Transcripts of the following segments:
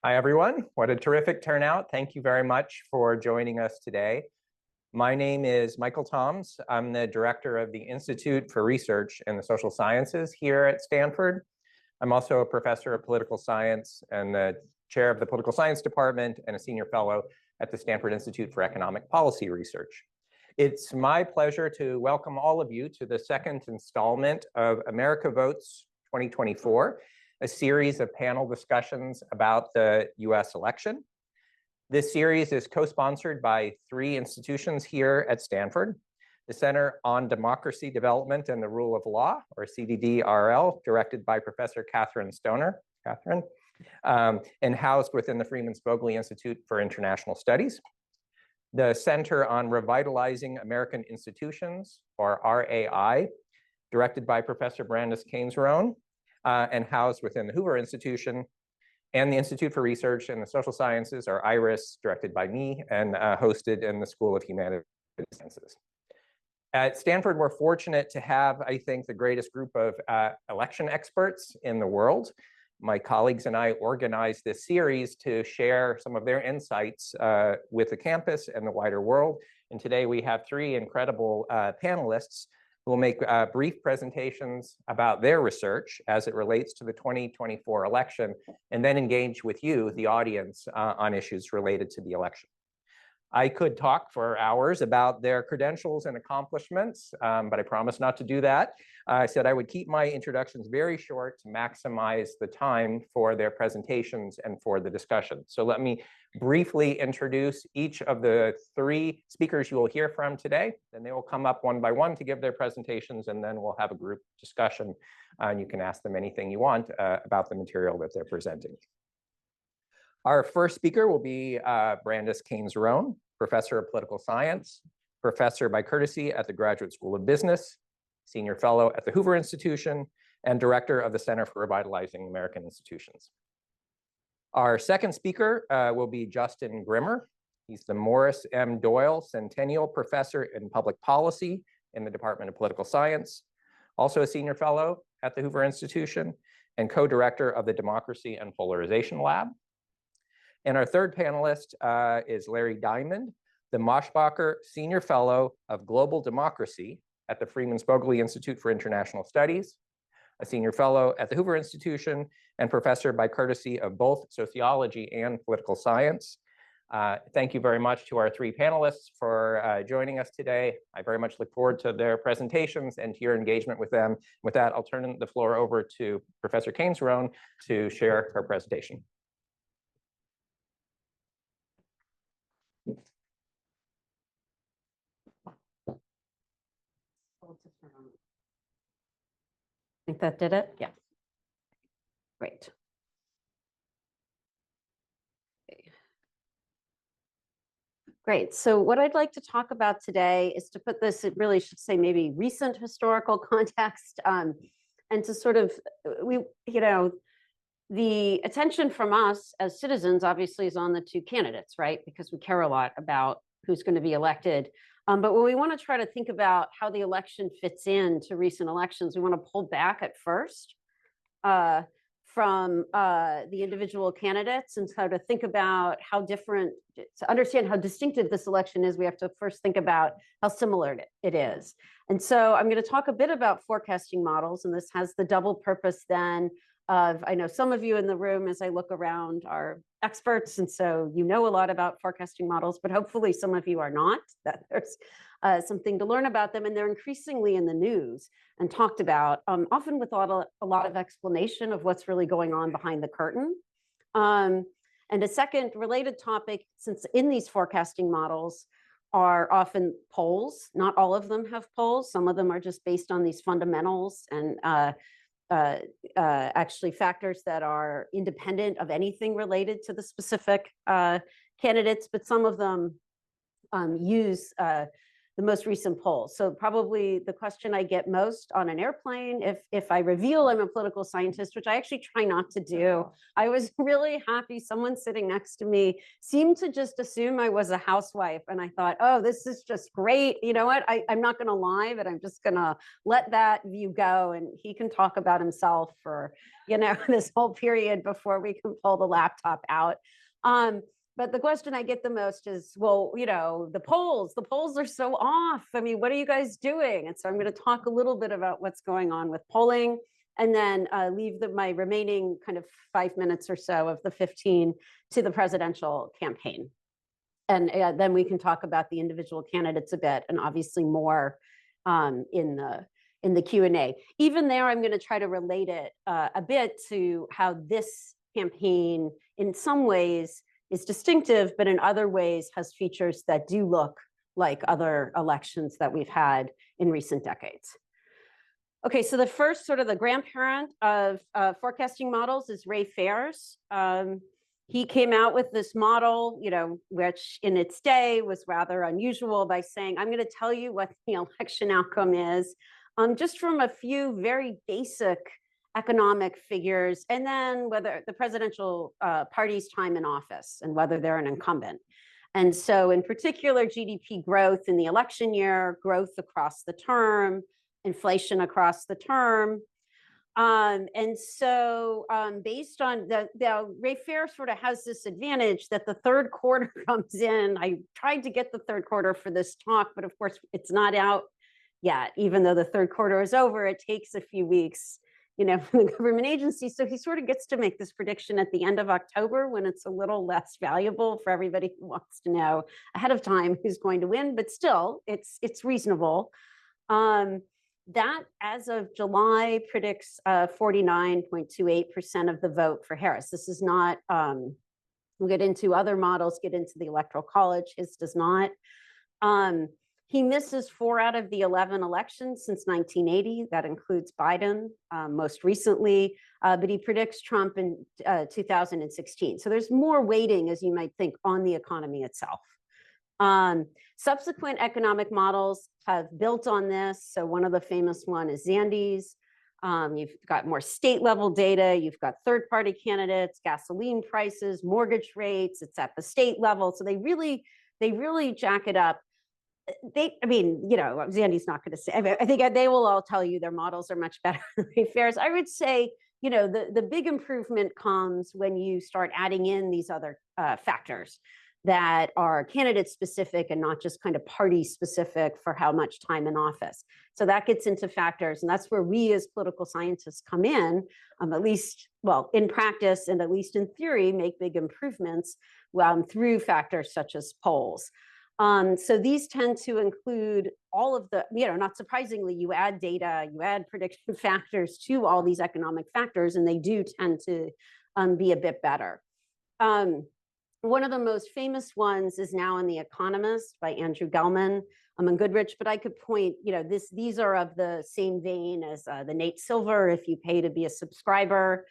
Hi, everyone. What a terrific turnout. Thank you very much for joining us today. My name is Michael Toms. I'm the director of the Institute for Research in the Social Sciences here at Stanford. I'm also a professor of political science and the chair of the political science department and a senior fellow at the Stanford Institute for Economic Policy Research. It's my pleasure to welcome all of you to the second installment of America Votes 2024, a series of panel discussions about the US election. This series is co-sponsored by three institutions here at Stanford: the Center on Democracy Development and the Rule of Law, or CDD-RL, directed by Professor Catherine Stoner, and housed within the Freeman Spogli Institute for International Studies. The Center on Revitalizing American Institutions, or RAI, directed by Professor Brandes Keynes-Roane, and housed within the Hoover Institution, and the Institute for Research in the Social Sciences, or IRIS, directed by me and hosted in the School of Humanities and Sciences. At Stanford, we're fortunate to have, I think, the greatest group of election experts in the world. My colleagues and I organized this series to share some of their insights with the campus and the wider world. And today we have three incredible panelists who will make brief presentations about their research as it relates to the 2024 election, and then engage with you, the audience, on issues related to the election. I could talk for hours about their credentials and accomplishments, but I promised not to do that. I said I would keep my introductions very short to maximize the time for their presentations and for the discussion. So let me briefly introduce each of the three speakers you will hear from today. Then they will come up one by one to give their presentations, and then we'll have a group discussion. And you can ask them anything you want about the material that they're presenting. Our first speaker will be Brandes Keynes-Roane, professor of political science, professor by courtesy at the Graduate School of Business, senior fellow at the Hoover Institution, and director of the Center for Revitalizing American Institutions. Our second speaker will be Justin Grimmer. He's the Morris M. Doyle Centennial Professor in Public Policy in the Department of Political Science, also a senior fellow at the Hoover Institution, and co-director of the Democracy and Polarization Lab. And our third panelist is Larry Diamond, the Moshbacher Senior Fellow of Global Democracy at the Freeman Spogli Institute for International Studies, a senior fellow at the Hoover Institution, and professor by courtesy of both sociology and political science. Thank you very much to our three panelists for joining us today. I very much look forward to their presentations and to your engagement with them. With that, I'll turn the floor over to Professor Keynes-Roane to share her presentation. I think that did it. Yeah. Great. Okay. Great. So what I'd like to talk about today is to put this, it really should say maybe recent historical context, and to sort of, the attention from us as citizens obviously is on the two candidates, right? Because we care a lot about who's going to be elected. But when we want to try to think about how the election fits into recent elections, we want to pull back at first from the individual candidates, and so to think about how different, to understand how distinctive this election is, we have to first think about how similar it is. And so I'm going to talk a bit about forecasting models, and this has the double purpose then of, I know some of you in the room as I look around are experts, and so you know a lot about forecasting models, but hopefully some of you are not, that there's something to learn about them, and they're increasingly in the news and talked about, often with a lot of explanation of what's really going on behind the curtain. And a second related topic, since in these forecasting models are often polls, not all of them have polls, some of them are just based on these fundamentals and actually factors that are independent of anything related to the specific candidates, but some of them use the most recent polls. So probably the question I get most on an airplane, if I reveal I'm a political scientist, which I actually try not to do. I was really happy. Someone sitting next to me seemed to just assume I was a housewife. And I thought, oh, this is just great. You know what? I'm not going to lie, but I'm just going to let that view go. And he can talk about himself for, this whole period before we can pull the laptop out. But the question I get the most is, well, the polls are so off. I mean, what are you guys doing? And so I'm going to talk a little bit about what's going on with polling, and then leave my remaining kind of 5 minutes or so of the 15 to the presidential campaign. And then we can talk about the individual candidates a bit, and obviously more in the Q&A. Even there, I'm going to try to relate it a bit to how this campaign, in some ways, is distinctive, but in other ways has features that do look like other elections that we've had in recent decades. Okay, so the first sort of the grandparent of forecasting models is Ray Fair's. He came out with this model, which in its day was rather unusual, by saying, I'm going to tell you what the election outcome is, just from a few very basic economic figures, and then whether the presidential party's time in office and whether they're an incumbent. And so in particular, GDP growth in the election year, growth across the term, inflation across the term. And so based on the Ray Fair sort of has this advantage that the third quarter comes in. I tried to get the third quarter for this talk, but of course it's not out yet. Even though the third quarter is over, it takes a few weeks from the government agency. So he sort of gets to make this prediction at the end of October, when it's a little less valuable for everybody who wants to know ahead of time who's going to win, but still it's reasonable. That, as of July, predicts 49.28% of the vote for Harris. This is not, we'll get into other models, get into the Electoral College. His does not. He misses 4 out of the 11 elections since 1980. That includes Biden most recently, but he predicts Trump in 2016. So there's more weighting, as you might think, on the economy itself. Subsequent economic models have built on this. So one of the famous one is Zandy's. You've got more state level data. You've got third-party candidates, gasoline prices, mortgage rates. It's at the state level. So they really jack it up. Zandy's not going to say, I think they will all tell you their models are much better than Ray Fair's. I would say, the big improvement comes when you start adding in these other factors that are candidate specific and not just kind of party specific for how much time in office. So that gets into factors, and that's where we as political scientists come in, at least, well, in practice and at least in theory, make big improvements through factors such as polls. So these tend to include all of the, not surprisingly, you add data, you add prediction factors to all these economic factors, and they do tend to be a bit better. One of the most famous ones is now in The Economist by Andrew Gelman and Goodrich, but I could point, these are of the same vein as the Nate Silver, if you pay to be a subscriber.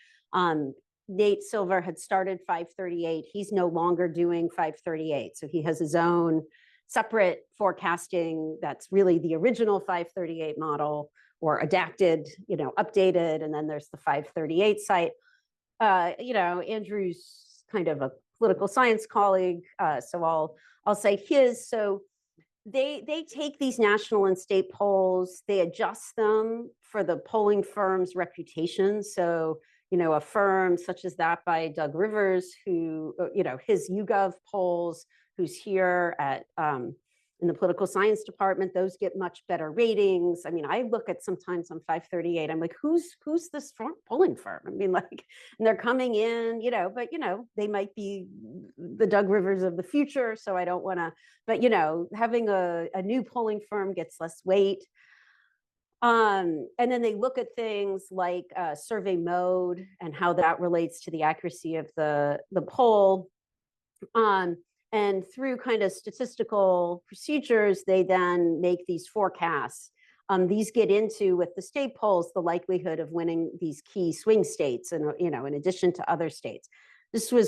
Nate Silver had started 538. He's no longer doing 538. So he has his own separate forecasting that's really the original 538 model, or adapted, updated. And then there's the 538 site. Andrew's kind of a political science colleague. So I'll say his. So they take these national and state polls, they adjust them for the polling firm's reputation. So a firm such as that by Doug Rivers, who, his YouGov polls, who's here at in the political science department, those get much better ratings. I mean, I look at sometimes on 538, I'm like, who's this polling firm? I mean, like, and they're coming in, but they might be the Doug Rivers of the future. So I don't want to, but having a new polling firm gets less weight. And then they look at things like survey mode and how that relates to the accuracy of the poll. And through kind of statistical procedures, they then make these forecasts. These get into, with the state polls, the likelihood of winning these key swing states, and in addition to other states.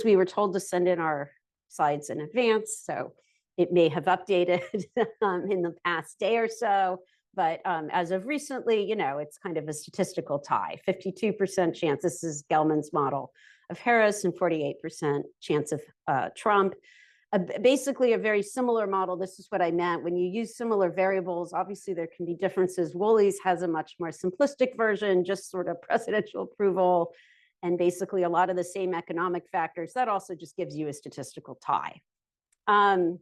We were told to send in our slides in advance, so It may have updated in the past day or so, but as of recently, it's kind of a statistical tie. 52% chance, this is Gelman's model of Harris, and 48% chance of Trump. Basically a very similar model. This is what I meant. When you use similar variables, obviously there can be differences. Wooley's has a much more simplistic version, just sort of presidential approval, and basically a lot of the same economic factors. That also just gives you a statistical tie. A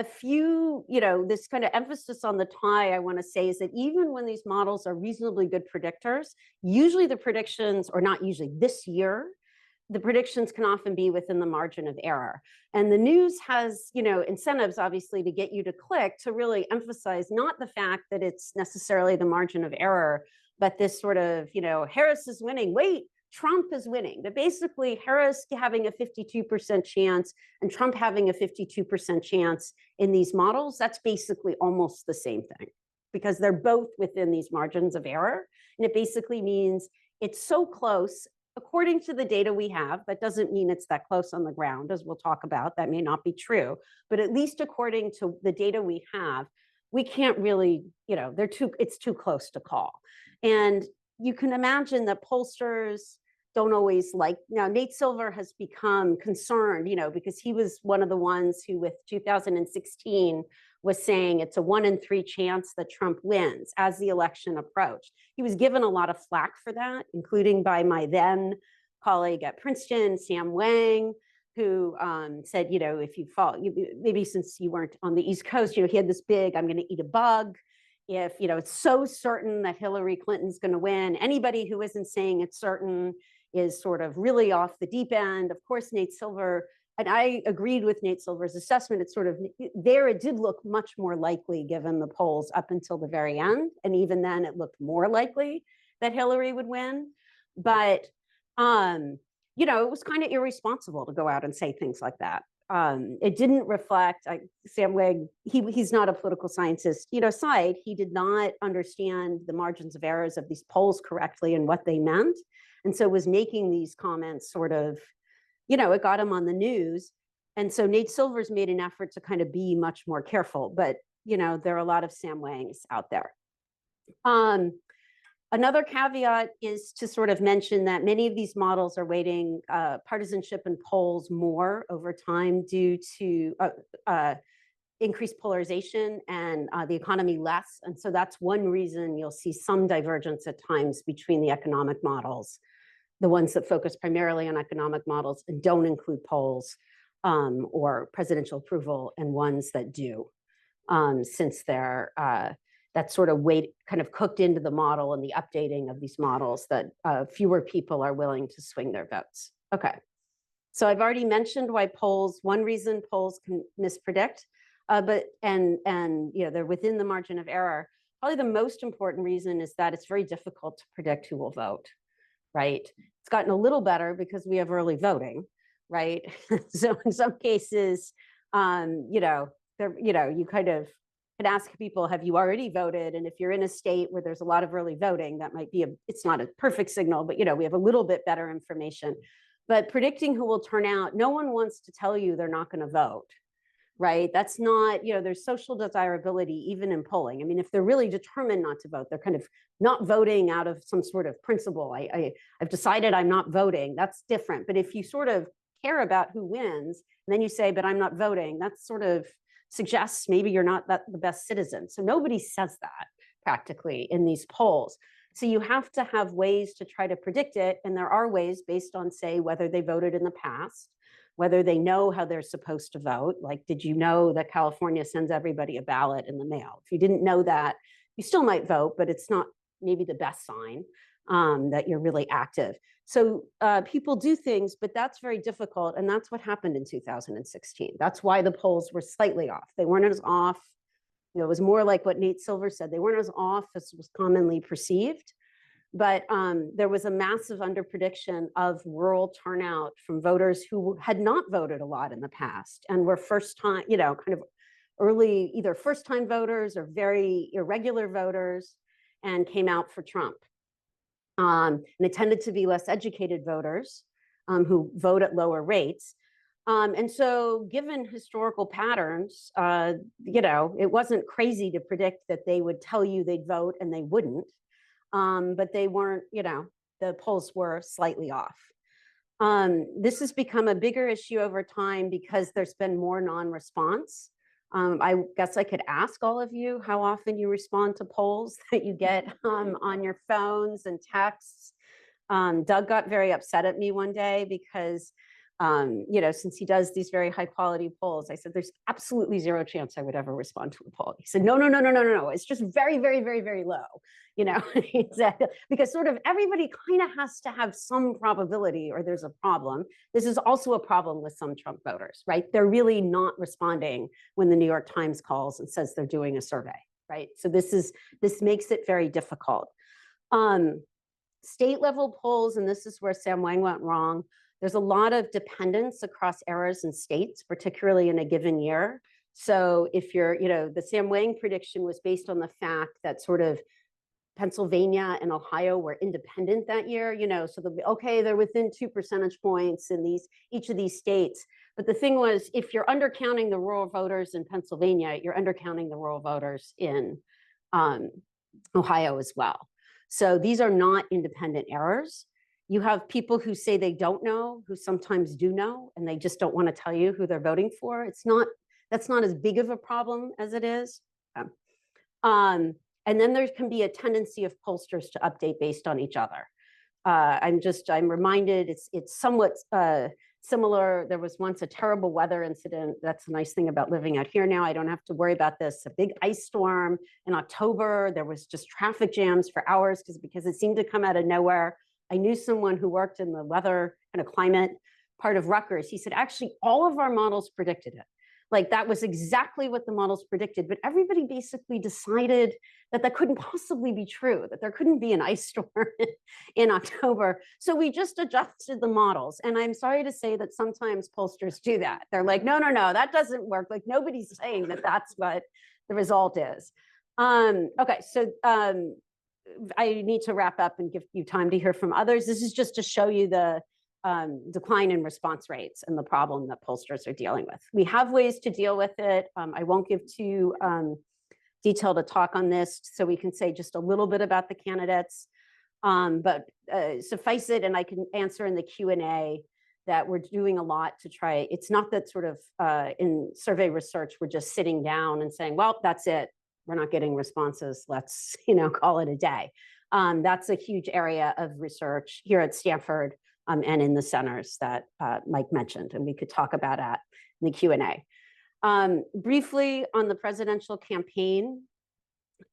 few, this kind of emphasis on the tie, I want to say, is that even when these models are reasonably good predictors, usually the predictions, or not usually, this year, the predictions can often be within the margin of error. And the news has, incentives, obviously, to get you to click to really emphasize not the fact that it's necessarily the margin of error, but this sort of, Harris is winning. Wait, Trump is winning. But basically, Harris having a 52% chance and Trump having a 52% chance in these models, that's basically almost the same thing, because they're both within these margins of error. And it basically means it's so close. According to the data we have, that doesn't mean it's that close on the ground, as we'll talk about. That may not be true. But at least according to the data we have, we can't really, it's too close to call. And you can imagine that pollsters don't always like, now Nate Silver has become concerned, because he was one of the ones who with 2016 was saying it's a 1 in 3 chance that Trump wins as the election approached. He was given a lot of flack for that, including by my then colleague at Princeton, Sam Wang, who said, if you fall, maybe since you weren't on the East Coast, he had this big, I'm going to eat a bug. If, it's so certain that Hillary Clinton's going to win, anybody who isn't saying it's certain is sort of really off the deep end. Of course, Nate Silver, and I agreed with Nate Silver's assessment. It's sort of there, it did look much more likely given the polls up until the very end. And even then it looked more likely that Hillary would win. But, it was kind of irresponsible to go out and say things like that. It didn't reflect, Sam Wegg, he's not a political scientist, aside, he did not understand the margins of errors of these polls correctly and what they meant. And so was making these comments sort of, it got him on the news. And so Nate Silver's made an effort to kind of be much more careful, but, there are a lot of Sam Wangs out there. Another caveat is to sort of mention that many of these models are weighting partisanship in polls more over time due to increased polarization and the economy less. And so that's one reason you'll see some divergence at times between the economic models, the ones that focus primarily on economic models and don't include polls or presidential approval, and ones that do, since they're that sort of weight kind of cooked into the model and the updating of these models that fewer people are willing to swing their votes. Okay, so I've already mentioned why polls, one reason polls can mispredict, they're within the margin of error. Probably the most important reason is that it's very difficult to predict who will vote, right? It's gotten a little better because we have early voting, right? So in some cases, you kind of could ask people, have you already voted? And if you're in a state where there's a lot of early voting, that might be it's not a perfect signal, but we have a little bit better information. But predicting who will turn out, no one wants to tell you they're not going to vote, right? That's not, there's social desirability even in polling. I mean, if they're really determined not to vote, they're kind of not voting out of some sort of principle. I've decided I'm not voting. That's different. But if you sort of care about who wins, and then you say, but I'm not voting, that's sort of suggests maybe you're not the best citizen. So nobody says that practically in these polls. So you have to have ways to try to predict it. And there are ways based on, say, whether they voted in the past, whether they know how they're supposed to vote. Like, did you know that California sends everybody a ballot in the mail? If you didn't know that, you still might vote, but it's not maybe the best sign that you're really active. So people do things, but that's very difficult. And that's what happened in 2016. That's why the polls were slightly off. They weren't as off. It was more like what Nate Silver said. They weren't as off as was commonly perceived. But there was a massive underprediction of rural turnout from voters who had not voted a lot in the past and were first time, kind of early, either first time voters or very irregular voters, and came out for Trump. And it tended to be less educated voters who vote at lower rates. And so given historical patterns, it wasn't crazy to predict that they would tell you they'd vote and they wouldn't. But they weren't, the polls were slightly off. This has become a bigger issue over time because there's been more non-response. I guess I could ask all of you how often you respond to polls that you get on your phones and texts. Doug got very upset at me one day because since he does these very high quality polls, I said, there's absolutely zero chance I would ever respond to a poll. He said, no. It's just very, very, very, very low, exactly. Because sort of everybody kind of has to have some probability or there's a problem. This is also a problem with some Trump voters, right? They're really not responding when the New York Times calls and says they're doing a survey, right? So this makes it very difficult. State level polls, and this is where Sam Wang went wrong. There's a lot of dependence across eras and states, particularly in a given year. So if you're, the Sam Wang prediction was based on the fact that sort of Pennsylvania and Ohio were independent that year, so they'll be, okay, they're within 2 percentage points in each of these states. But the thing was, if you're undercounting the rural voters in Pennsylvania, you're undercounting the rural voters in Ohio as well. So these are not independent errors. You have people who say they don't know, who sometimes do know, and they just don't want to tell you who they're voting for. That's not as big of a problem as it is. And then there can be a tendency of pollsters to update based on each other. I'm reminded it's somewhat similar. There was once a terrible weather incident. That's a nice thing about living out here now. I don't have to worry about this. A big ice storm in October. There was just traffic jams for hours because it seemed to come out of nowhere. I knew someone who worked in the weather kind of climate part of Rutgers. He said, actually, all of our models predicted it. Like that was exactly what the models predicted, but everybody basically decided that couldn't possibly be true, that there couldn't be an ice storm in October. So we just adjusted the models. And I'm sorry to say that sometimes pollsters do that. They're like, no, that doesn't work. Like nobody's saying that that's what the result is. Okay, so I need to wrap up and give you time to hear from others. This is just to show you the decline in response rates and the problem that pollsters are dealing with. We have ways to deal with it. I won't give too detailed a talk on this, so we can say just a little bit about the candidates. But suffice it, and I can answer in the Q&A, that we're doing a lot to try. It's not that sort of in survey research, we're just sitting down and saying, well, that's it. We're not getting responses. Let's call it a day. That's a huge area of research here at Stanford. And in the centers that Mike mentioned, and we could talk about that in the Q&A. Briefly on the presidential campaign,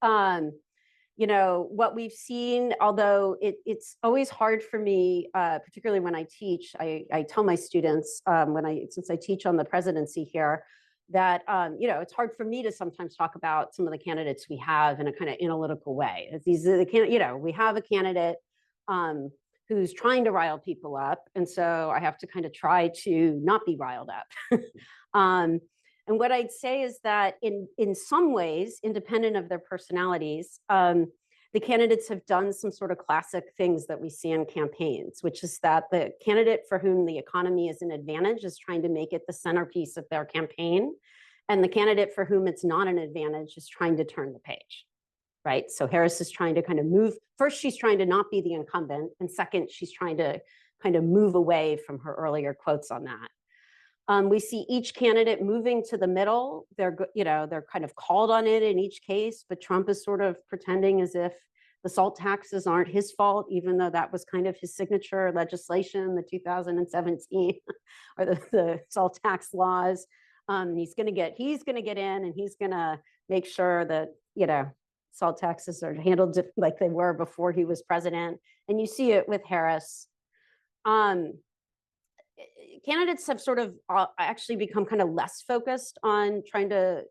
what we've seen, although it's always hard for me, particularly when I teach, I tell my students, since I teach on the presidency here, that it's hard for me to sometimes talk about some of the candidates we have in a kind of analytical way. We have a candidate who's trying to rile people up. And so I have to kind of try to not be riled up. And what I'd say is that in some ways, independent of their personalities, the candidates have done some sort of classic things that we see in campaigns, which is that the candidate for whom the economy is an advantage is trying to make it the centerpiece of their campaign. And the candidate for whom it's not an advantage is trying to turn the page. Right. So Harris is trying to kind of move. First, she's trying to not be the incumbent. And second, she's trying to kind of move away from her earlier quotes on that. We see each candidate moving to the middle. They're kind of called on it in each case, but Trump is sort of pretending as if the SALT taxes aren't his fault, even though that was kind of his signature legislation, the 2017 or the SALT tax laws. He's going to get in, and he's going to make sure that, SALT taxes are handled like they were before he was president. And you see it with Harris. Candidates have sort of actually become kind of less focused on trying to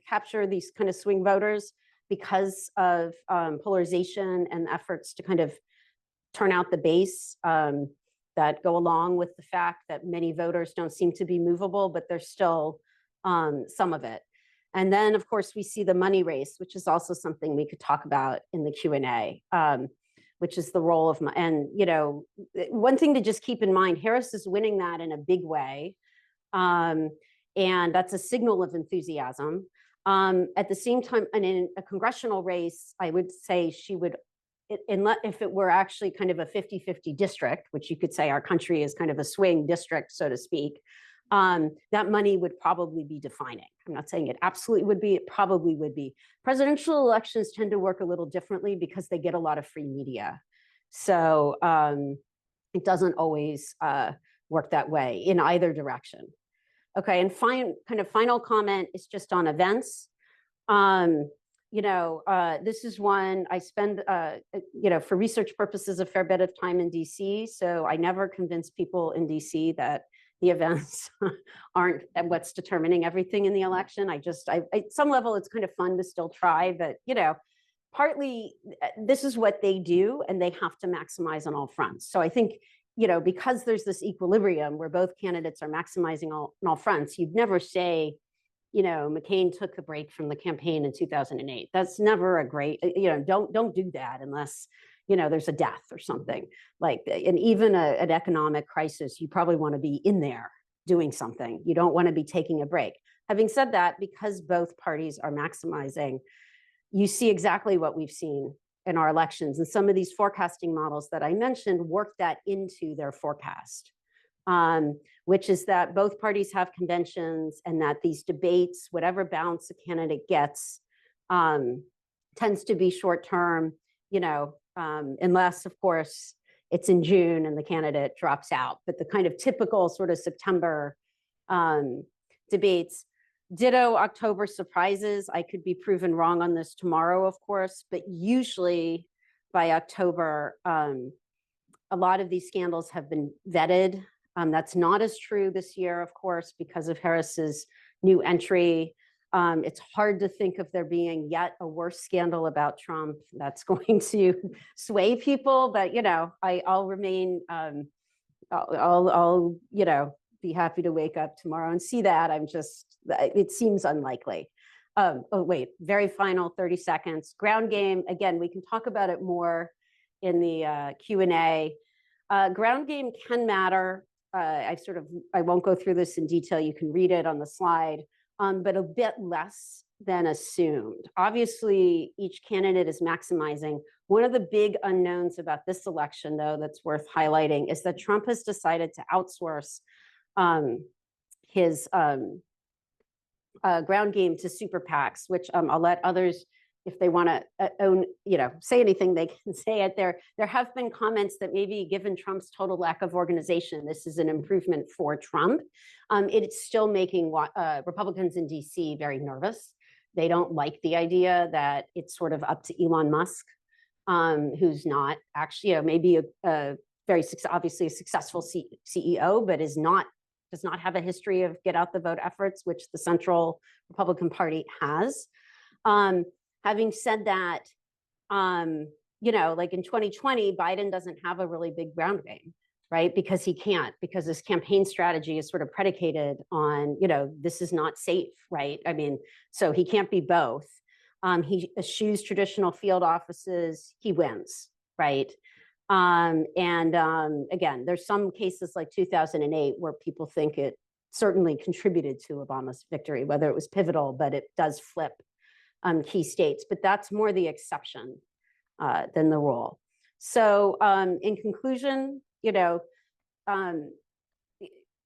capture these kind of swing voters because of polarization and efforts to kind of turn out the base that go along with the fact that many voters don't seem to be movable, but there's still some of it. And then, of course, we see the money race, which is also something we could talk about in the Q&A, which is the role of, one thing to just keep in mind, Harris is winning that in a big way. And that's a signal of enthusiasm. At the same time, and in a congressional race, I would say she would, if it were actually kind of a 50-50 district, which you could say our country is kind of a swing district, so to speak, that money would probably be defining. I'm not saying it absolutely would be, it probably would be. Presidential elections tend to work a little differently because they get a lot of free media. So it doesn't always work that way in either direction. Okay, and final comment is just on events. This is one I spend, for research purposes, a fair bit of time in DC. So I never convince people in DC that the events aren't what's determining everything in the election. At some level, it's kind of fun to still try, but partly this is what they do, and they have to maximize on all fronts. So I think, because there's this equilibrium where both candidates are maximizing on all fronts, you'd never say, McCain took a break from the campaign in 2008. That's never a great, don't do that unless, there's a death or something like that. And even an economic crisis, you probably want to be in there doing something. You don't want to be taking a break. Having said that, because both parties are maximizing, you see exactly what we've seen in our elections. And some of these forecasting models that I mentioned work that into their forecast, which is that both parties have conventions and that these debates, whatever balance a candidate gets, tends to be short-term, unless, of course, it's in June and the candidate drops out. But the kind of typical sort of September debates. Ditto October surprises. I could be proven wrong on this tomorrow, of course, but usually by October, a lot of these scandals have been vetted. That's not as true this year, of course, because of Harris's new entry. It's hard to think of there being yet a worse scandal about Trump that's going to sway people, but I'll remain. I'll be happy to wake up tomorrow and see that. It seems unlikely. Oh, wait, very final 30 seconds. Ground game, again, we can talk about it more in the Q&A. Ground game can matter. I won't go through this in detail. You can read it on the slide, but a bit less than assumed. Obviously, each candidate is maximizing. One of the big unknowns about this election, though, that's worth highlighting is that Trump has decided to outsource his ground game to super PACs, which I'll let others, if they want to say anything, they can say it there. There have been comments that maybe given Trump's total lack of organization, this is an improvement for Trump. It's still making Republicans in DC very nervous. They don't like the idea that it's sort of up to Elon Musk, who's not actually, maybe a very obviously a successful CEO, but does not have a history of get out the vote efforts, which the Central Republican Party has. Having said that, like in 2020, Biden doesn't have a really big ground game, right? Because he can't, because his campaign strategy is sort of predicated on, this is not safe, right? I mean, so he can't be both. He eschews traditional field offices, he wins, right? Again, there's some cases like 2008 where people think it certainly contributed to Obama's victory, whether it was pivotal, but it does flip key states, but that's more the exception than the rule. So in conclusion,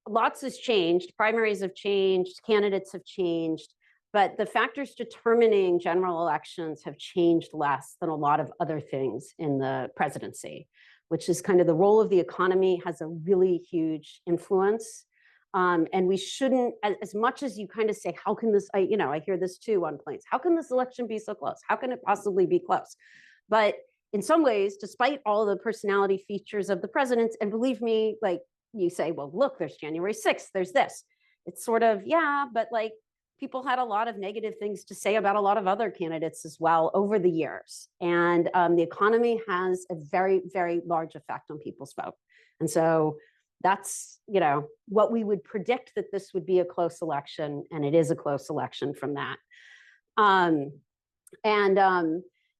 lots has changed, primaries have changed, candidates have changed, but the factors determining general elections have changed less than a lot of other things in the presidency, which is kind of the role of the economy has a really huge influence. And we shouldn't, as much as you kind of say, how can this, I hear this too on planes, how can this election be so close? How can it possibly be close? But in some ways, despite all the personality features of the presidents, and believe me, like you say, well, look, there's January 6th, there's this. It's sort of, yeah, but like people had a lot of negative things to say about a lot of other candidates as well over the years. And the economy has a very, very large effect on people's vote. And so that's, what we would predict that this would be a close election, and it is a close election from that.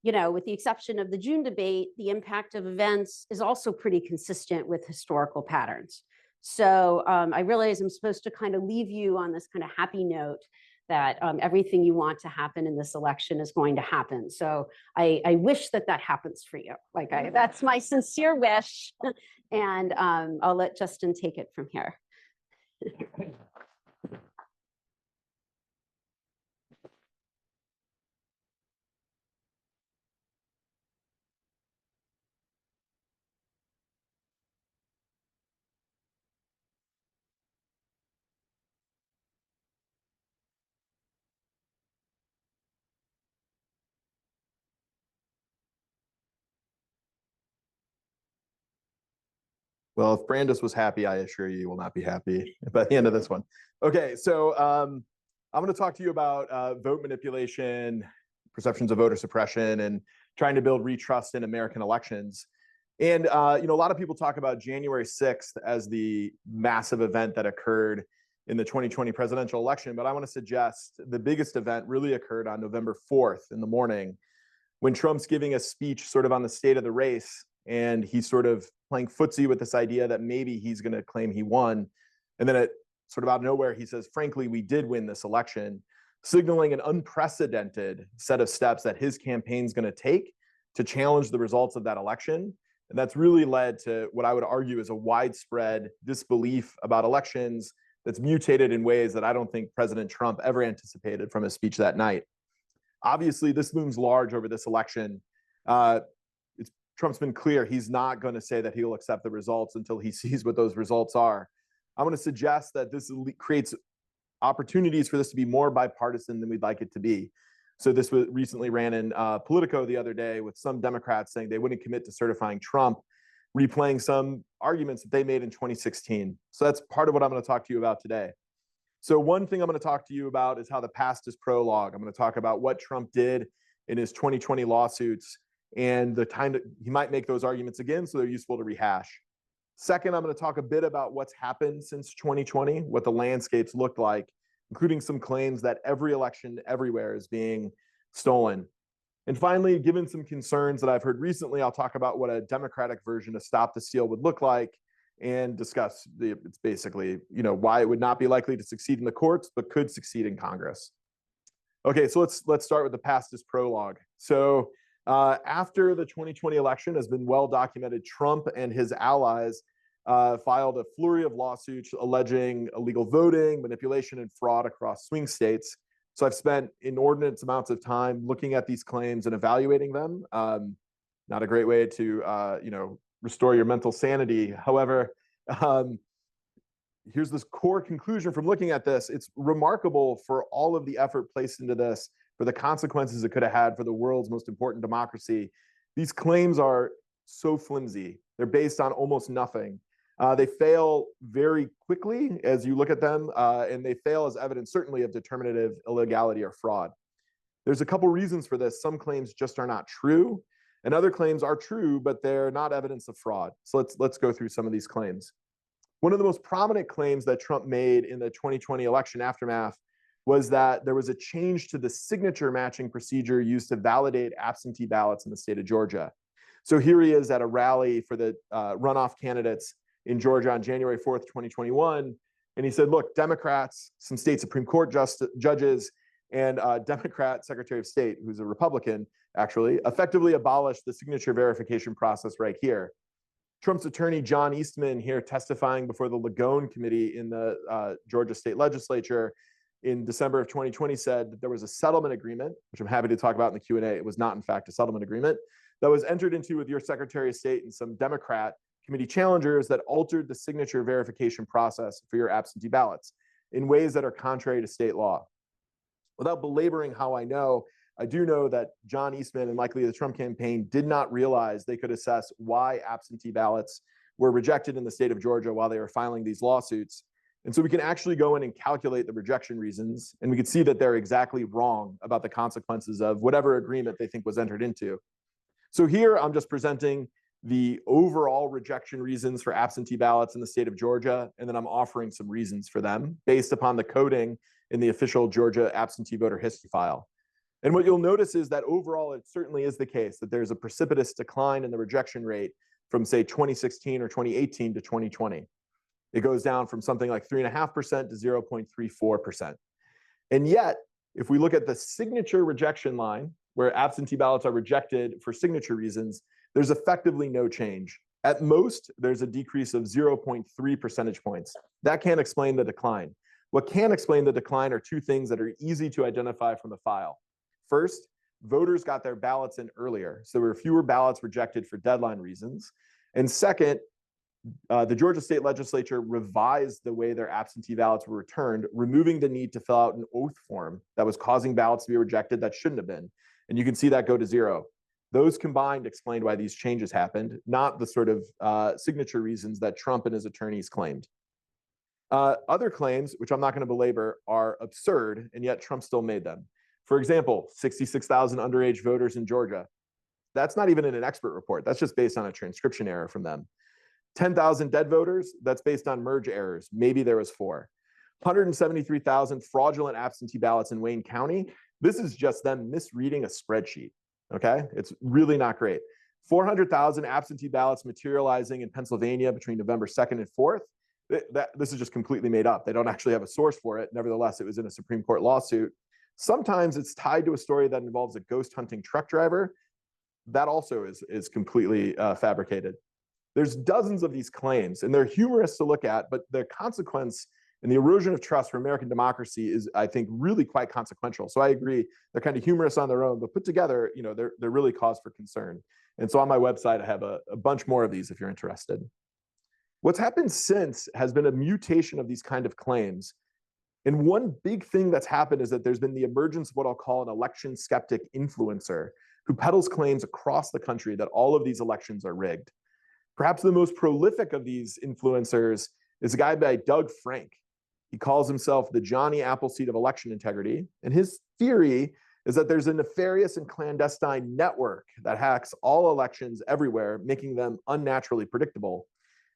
With the exception of the June debate, the impact of events is also pretty consistent with historical patterns. So I realize I'm supposed to kind of leave you on this kind of happy note that everything you want to happen in this election is going to happen. So I wish that that happens for you. That's my sincere wish. And I'll let Justin take it from here. Well, if Brandis was happy, I assure you will not be happy by the end of this one. Okay, so I'm going to talk to you about vote manipulation, perceptions of voter suppression, and trying to build retrust in American elections. And a lot of people talk about January 6th as the massive event that occurred in the 2020 presidential election, but I want to suggest the biggest event really occurred on November 4th in the morning, when Trump's giving a speech sort of on the state of the race, and he's sort of playing footsie with this idea that maybe he's going to claim he won. And then sort of out of nowhere, he says, frankly, we did win this election, signaling an unprecedented set of steps that his campaign's going to take to challenge the results of that election. And that's really led to what I would argue is a widespread disbelief about elections that's mutated in ways that I don't think President Trump ever anticipated from his speech that night. Obviously, this looms large over this election. Trump's been clear he's not going to say that he'll accept the results until he sees what those results are. I'm going to suggest that this creates opportunities for this to be more bipartisan than we'd like it to be. So this was recently ran in Politico the other day with some Democrats saying they wouldn't commit to certifying Trump, replaying some arguments that they made in 2016. So that's part of what I'm going to talk to you about today. So one thing I'm going to talk to you about is how the past is prologue. I'm going to talk about what Trump did in his 2020 lawsuits and the time that he might make those arguments again, so they're useful to rehash. Second, I'm going to talk a bit about what's happened since 2020, what the landscapes looked like, including some claims that every election everywhere is being stolen. And finally, given some concerns that I've heard recently, I'll talk about what a Democratic version of Stop the Steal would look like and discuss it's basically, why it would not be likely to succeed in the courts, but could succeed in Congress. Okay, so let's start with the past as prologue. So after the 2020 election has been well documented, Trump and his allies filed a flurry of lawsuits alleging illegal voting, manipulation, and fraud across swing states. So I've spent inordinate amounts of time looking at these claims and evaluating them. Not a great way to restore your mental sanity. However, here's this core conclusion from looking at this. It's remarkable for all of the effort placed into this, for the consequences it could have had for the world's most important democracy. These claims are so flimsy. They're based on almost nothing. They fail very quickly as you look at them, and they fail as evidence certainly of determinative illegality or fraud. There's a couple reasons for this. Some claims just are not true, and other claims are true, but they're not evidence of fraud. So let's go through some of these claims. One of the most prominent claims that Trump made in the 2020 election aftermath was that there was a change to the signature matching procedure used to validate absentee ballots in the state of Georgia. So here he is at a rally for the runoff candidates in Georgia on January 4th, 2021. And he said, look, Democrats, some state Supreme Court judges, and Democrat Secretary of State, who's a Republican, actually, effectively abolished the signature verification process right here. Trump's attorney, John Eastman, here testifying before the Lagone Committee in the Georgia State Legislature in December of 2020 said that there was a settlement agreement, which I'm happy to talk about in the Q&A. It was not, in fact, a settlement agreement that was entered into with your Secretary of State and some Democrat committee challengers that altered the signature verification process for your absentee ballots in ways that are contrary to state law. Without belaboring how I do know that John Eastman and likely the Trump campaign did not realize they could assess why absentee ballots were rejected in the state of Georgia while they were filing these lawsuits. And so we can actually go in and calculate the rejection reasons, and we can see that they're exactly wrong about the consequences of whatever agreement they think was entered into. So here I'm just presenting the overall rejection reasons for absentee ballots in the state of Georgia, and then I'm offering some reasons for them based upon the coding in the official Georgia absentee voter history file. And what you'll notice is that overall, it certainly is the case that there's a precipitous decline in the rejection rate from, say, 2016 or 2018 to 2020. It goes down from something like 3.5% to 0.34%. And yet, if we look at the signature rejection line, where absentee ballots are rejected for signature reasons, there's effectively no change. At most, there's a decrease of 0.3 percentage points. That can't explain the decline. What can explain the decline are two things that are easy to identify from the file. First, voters got their ballots in earlier, so there were fewer ballots rejected for deadline reasons. And second, the Georgia State Legislature revised the way their absentee ballots were returned, removing the need to fill out an oath form that was causing ballots to be rejected that shouldn't have been. And you can see that go to zero. Those combined explained why these changes happened, not the sort of signature reasons that Trump and his attorneys claimed. Other claims, which I'm not going to belabor, are absurd, and yet Trump still made them. For example, 66,000 underage voters in Georgia. That's not even in an expert report. That's just based on a transcription error from them. 10,000 dead voters, that's based on merge errors. Maybe there was 4. 173,000 fraudulent absentee ballots in Wayne County. This is just them misreading a spreadsheet, okay? It's really not great. 400,000 absentee ballots materializing in Pennsylvania between November 2nd and 4th. This is just completely made up. They don't actually have a source for it. Nevertheless, it was in a Supreme Court lawsuit. Sometimes it's tied to a story that involves a ghost hunting truck driver. That also is completely fabricated. There's dozens of these claims, and they're humorous to look at, but the consequence and the erosion of trust for American democracy is, I think, really quite consequential. So I agree, they're kind of humorous on their own, but put together, you know, they're really cause for concern. And so on my website, I have a bunch more of these if you're interested. What's happened since has been a mutation of these kind of claims. And one big thing that's happened is that there's been the emergence of what I'll call an election skeptic influencer who peddles claims across the country that all of these elections are rigged. Perhaps the most prolific of these influencers is a guy by Doug Frank. He calls himself the Johnny Appleseed of election integrity. And his theory is that there's a nefarious and clandestine network that hacks all elections everywhere, making them unnaturally predictable.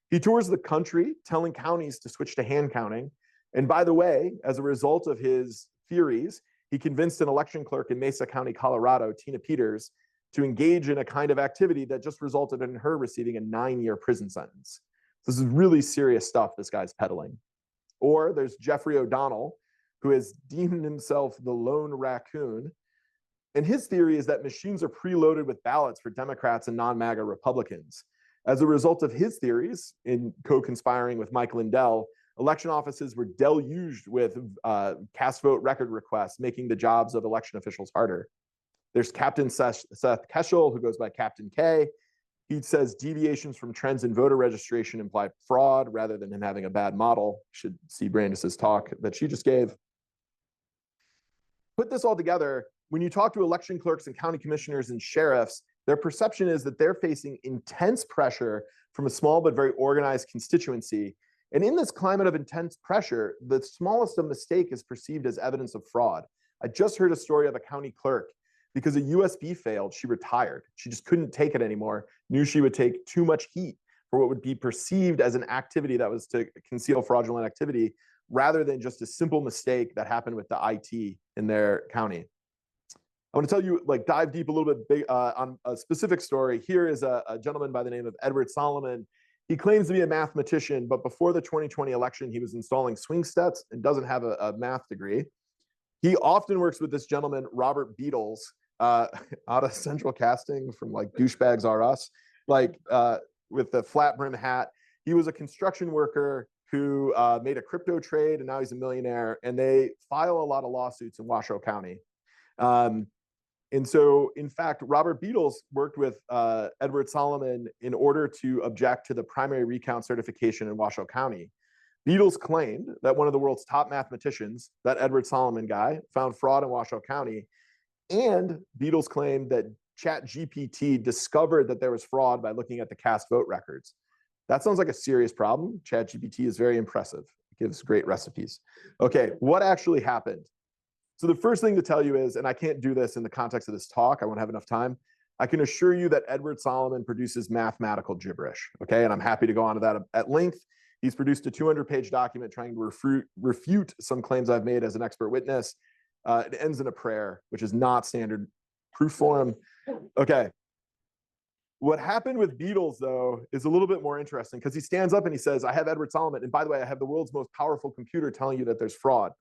He tours the country telling counties to switch to hand counting. And by the way, as a result of his theories, he convinced an election clerk in Mesa County, Colorado, Tina Peters, to engage in a kind of activity that just resulted in her receiving a 9-year prison sentence. This is really serious stuff this guy's peddling. Or there's Jeffrey O'Donnell, who has deemed himself the lone raccoon. And his theory is that machines are preloaded with ballots for Democrats and non-MAGA Republicans. As a result of his theories, in co-conspiring with Mike Lindell, election offices were deluged with cast vote record requests, making the jobs of election officials harder. There's Captain Seth Keschel, who goes by Captain K. He says deviations from trends in voter registration imply fraud rather than him having a bad model. You should see Brandis's talk that she just gave. Put this all together, when you talk to election clerks and county commissioners and sheriffs, their perception is that they're facing intense pressure from a small but very organized constituency. And in this climate of intense pressure, the smallest of mistake is perceived as evidence of fraud. I just heard a story of a county clerk. Because a USB failed, she retired. She just couldn't take it anymore, knew she would take too much heat for what would be perceived as an activity that was to conceal fraudulent activity, rather than just a simple mistake that happened with the IT in their county. I want to tell you, dive deep a little bit on a specific story. Here is a gentleman by the name of Edward Solomon. He claims to be a mathematician, but before the 2020 election, he was installing swing sets and doesn't have a math degree. He often works with this gentleman, Robert Beatles, out of Central Casting from Douchebags R Us, with the flat brim hat. He was a construction worker who made a crypto trade, and now he's a millionaire, and they file a lot of lawsuits in Washoe County. And so, in fact, Robert Beatles worked with Edward Solomon in order to object to the primary recount certification in Washoe County. Beatles claimed that one of the world's top mathematicians, that Edward Solomon guy, found fraud in Washoe County. And Beatles claimed that ChatGPT discovered that there was fraud by looking at the cast vote records. That sounds like a serious problem. ChatGPT is very impressive. It gives great recipes. Okay, what actually happened? So the first thing to tell you is, and I can't do this in the context of this talk, I won't have enough time. I can assure you that Edward Solomon produces mathematical gibberish, okay? And I'm happy to go on to that at length. He's produced a 200-page document trying to refute some claims I've made as an expert witness. It ends in a prayer, which is not standard proof form. Okay. What happened with Beatles, though, is a little bit more interesting because he stands up and he says, I have Edward Solomon. And by the way, I have the world's most powerful computer telling you that there's fraud.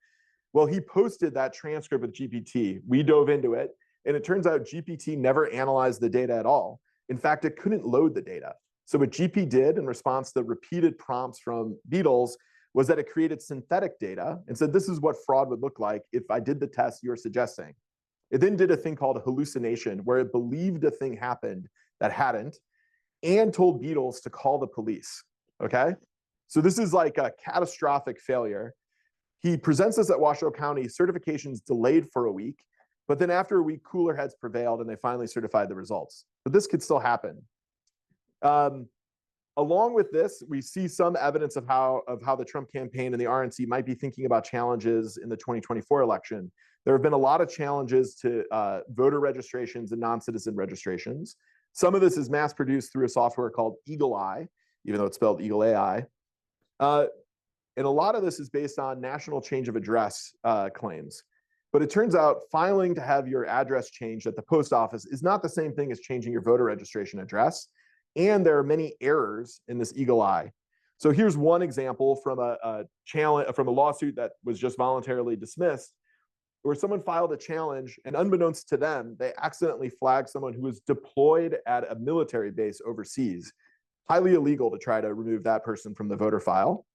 Well, he posted that transcript with GPT. We dove into it. And it turns out GPT never analyzed the data at all. In fact, it couldn't load the data. So what GP did in response to repeated prompts from Beatles was that it created synthetic data and said, this is what fraud would look like if I did the test you're suggesting. It then did a thing called hallucination, where it believed a thing happened that hadn't, and told Beatles to call the police, okay? So this is like a catastrophic failure. He presents this at Washoe County, certification's delayed for a week, but then after a week, cooler heads prevailed and they finally certified the results. But this could still happen. Along with this, we see some evidence of how the Trump campaign and the RNC might be thinking about challenges in the 2024 election. There have been a lot of challenges to voter registrations and non-citizen registrations. Some of this is mass produced through a software called Eagle Eye, even though it's spelled Eagle AI. And a lot of this is based on national change of address claims. But it turns out filing to have your address changed at the post office is not the same thing as changing your voter registration address. And there are many errors in this Eagle Eye. So here's one example from a lawsuit that was just voluntarily dismissed, where someone filed a challenge, and unbeknownst to them, they accidentally flagged someone who was deployed at a military base overseas. Highly illegal to try to remove that person from the voter file.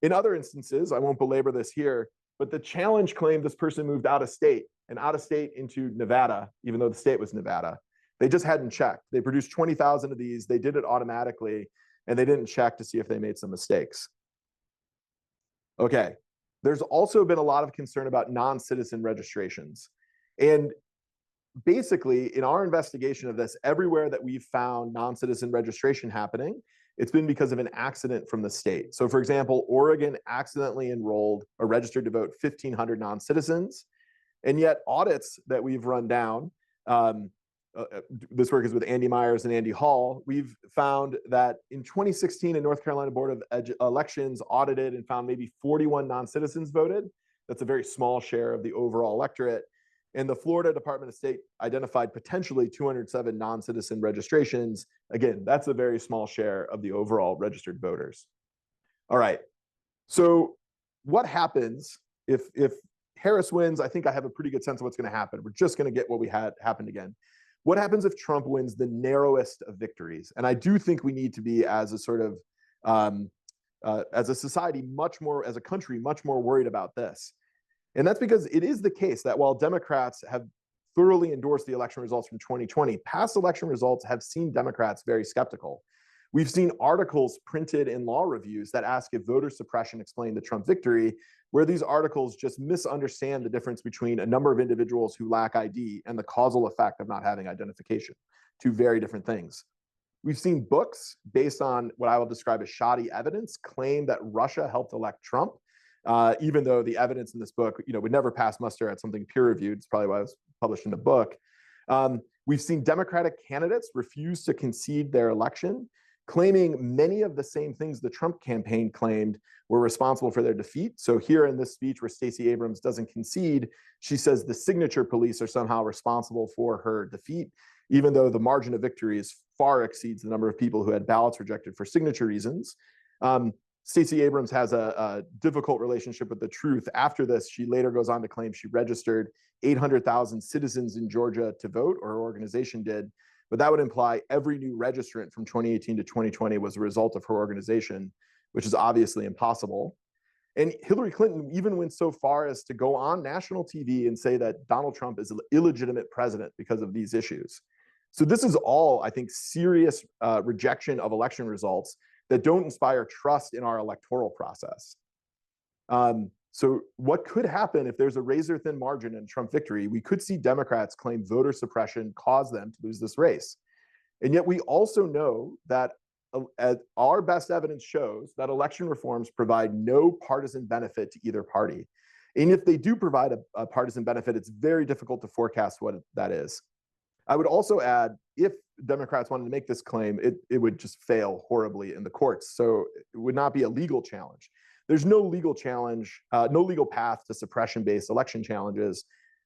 In other instances, I won't belabor this here, but the challenge claimed this person moved out of state into Nevada, even though the state was Nevada. They just hadn't checked. They produced 20,000 of these. They did it automatically, and they didn't check to see if they made some mistakes. Okay. There's also been a lot of concern about non-citizen registrations. And basically, in our investigation of this, everywhere that we've found non-citizen registration happening, it's been because of an accident from the state. So for example, Oregon accidentally enrolled or registered to vote 1,500 non-citizens. And yet audits that we've run down, this work is with Andy Myers and Andy Hall, we've found that in 2016, the North Carolina Board of Elections audited and found maybe 41 non-citizens voted. That's a very small share of the overall electorate. And the Florida Department of State identified potentially 207 non-citizen registrations. Again, that's a very small share of the overall registered voters. All right, so what happens if Harris wins? I think I have a pretty good sense of what's gonna happen. We're just gonna get what we had happened again. What happens if Trump wins the narrowest of victories? And I do think we need to be, as a sort of, as a society, as a country, much more worried about this. And that's because it is the case that while Democrats have thoroughly endorsed the election results from 2020, past election results have seen Democrats very skeptical. We've seen articles printed in law reviews that ask if voter suppression explained the Trump victory, where these articles just misunderstand the difference between a number of individuals who lack ID and the causal effect of not having identification. Two very different things. We've seen books based on what I will describe as shoddy evidence claim that Russia helped elect Trump, even though the evidence in this book, would never pass muster at something peer-reviewed. It's probably why it was published in the book. We've seen Democratic candidates refuse to concede their election, claiming many of the same things the Trump campaign claimed were responsible for their defeat. So here in this speech where Stacey Abrams doesn't concede, she says the signature police are somehow responsible for her defeat, even though the margin of victory far exceeds the number of people who had ballots rejected for signature reasons. Stacey Abrams has a difficult relationship with the truth. After this, she later goes on to claim she registered 800,000 citizens in Georgia to vote, or her organization did. But that would imply every new registrant from 2018 to 2020 was a result of her organization, which is obviously impossible. And Hillary Clinton even went so far as to go on national TV and say that Donald Trump is an illegitimate president because of these issues. So this is all, I think, serious rejection of election results that don't inspire trust in our electoral process. So what could happen if there's a razor-thin margin in Trump victory? We could see Democrats claim voter suppression caused them to lose this race. And yet we also know that our best evidence shows that election reforms provide no partisan benefit to either party. And if they do provide a partisan benefit, it's very difficult to forecast what that is. I would also add, if Democrats wanted to make this claim, it would just fail horribly in the courts. So it would not be a legal challenge. There's no legal challenge, no legal path to suppression-based election challenges.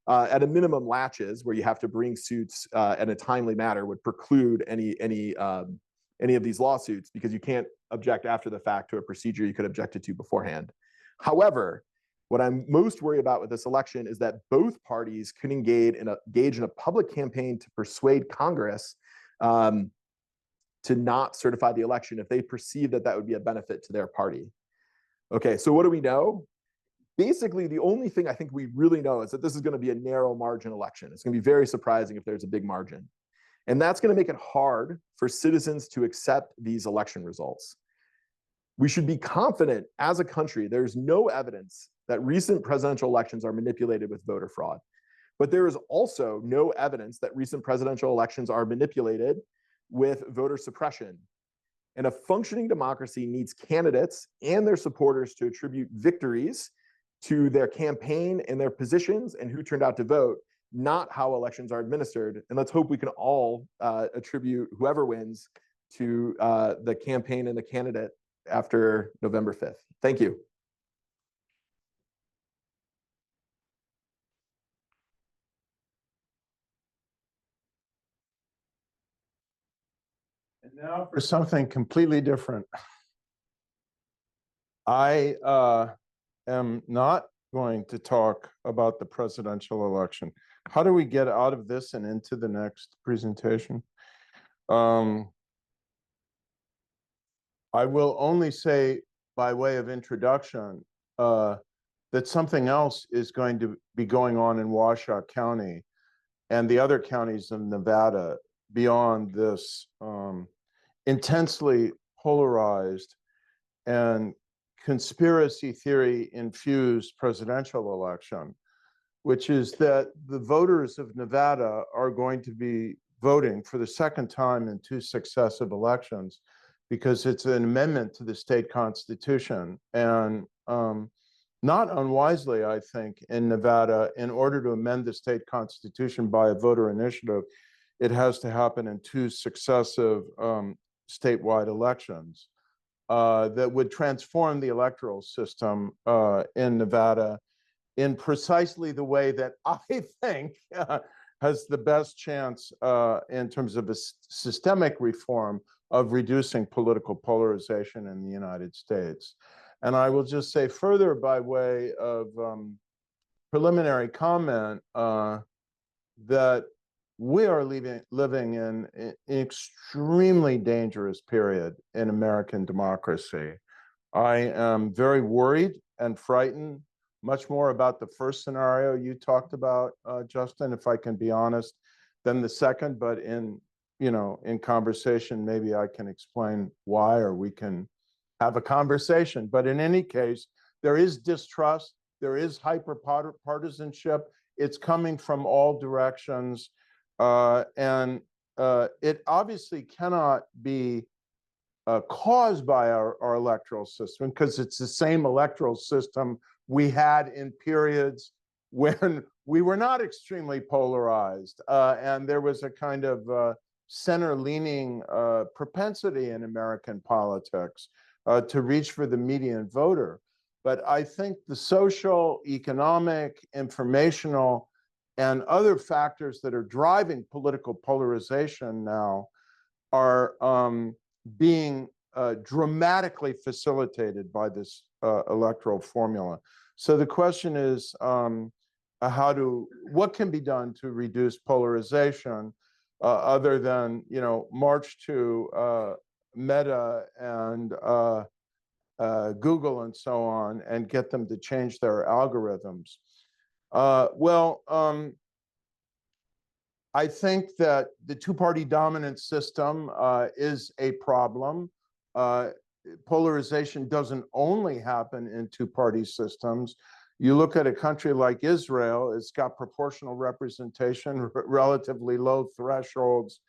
at a minimum, latches, where you have to bring suits in a timely manner, would preclude any of these lawsuits, because you can't object after the fact to a procedure you could object to beforehand. However, what I'm most worried about with this election is that both parties could engage in a public campaign to persuade Congress to not certify the election if they perceive that that would be a benefit to their party. Okay, so what do we know? Basically, the only thing I think we really know is that this is going to be a narrow margin election. It's going to be very surprising if there's a big margin. And that's going to make it hard for citizens to accept these election results. We should be confident as a country, there's no evidence that recent presidential elections are manipulated with voter fraud. But there is also no evidence that recent presidential elections are manipulated with voter suppression. And a functioning democracy needs candidates and their supporters to attribute victories to their campaign and their positions and who turned out to vote, not how elections are administered. And let's hope we can all attribute whoever wins to the campaign and the candidate after November 5th. Thank you. And now for something completely different. I am not going to talk about the presidential election. How do we get out of this and into the next presentation? I will only say, by way of introduction, that something else is going to be going on in Washoe County and the other counties in Nevada beyond this intensely polarized and conspiracy theory infused presidential election, which is that the voters of Nevada are going to be voting for the second time in 2 successive elections, because it's an amendment to the state constitution. And not unwisely, I think, in Nevada, in order to amend the state constitution by a voter initiative, it has to happen in 2 successive statewide elections that would transform the electoral system in Nevada in precisely the way that I think has the best chance in terms of a systemic reform of reducing political polarization in the United States. And I will just say further, by way of preliminary comment, that we are living in an extremely dangerous period in American democracy. I am very worried and frightened, much more about the first scenario you talked about, Justin, if I can be honest, than the second. But in conversation, maybe I can explain why, or we can have a conversation. But in any case, there is distrust, there is hyper-partisanship. It's coming from all directions. And it obviously cannot be caused by our electoral system, because it's the same electoral system we had in periods when we were not extremely polarized. And there was a kind of center-leaning propensity in American politics to reach for the median voter. But I think the social, economic, informational, and other factors that are driving political polarization now are being dramatically facilitated by this electoral formula. So the question is, what can be done to reduce polarization other than, march to Meta and Google and so on, and get them to change their algorithms? I think that the 2-party dominant system is a problem. Polarization doesn't only happen in 2-party systems. You look at a country like Israel, it's got proportional representation, relatively low thresholds.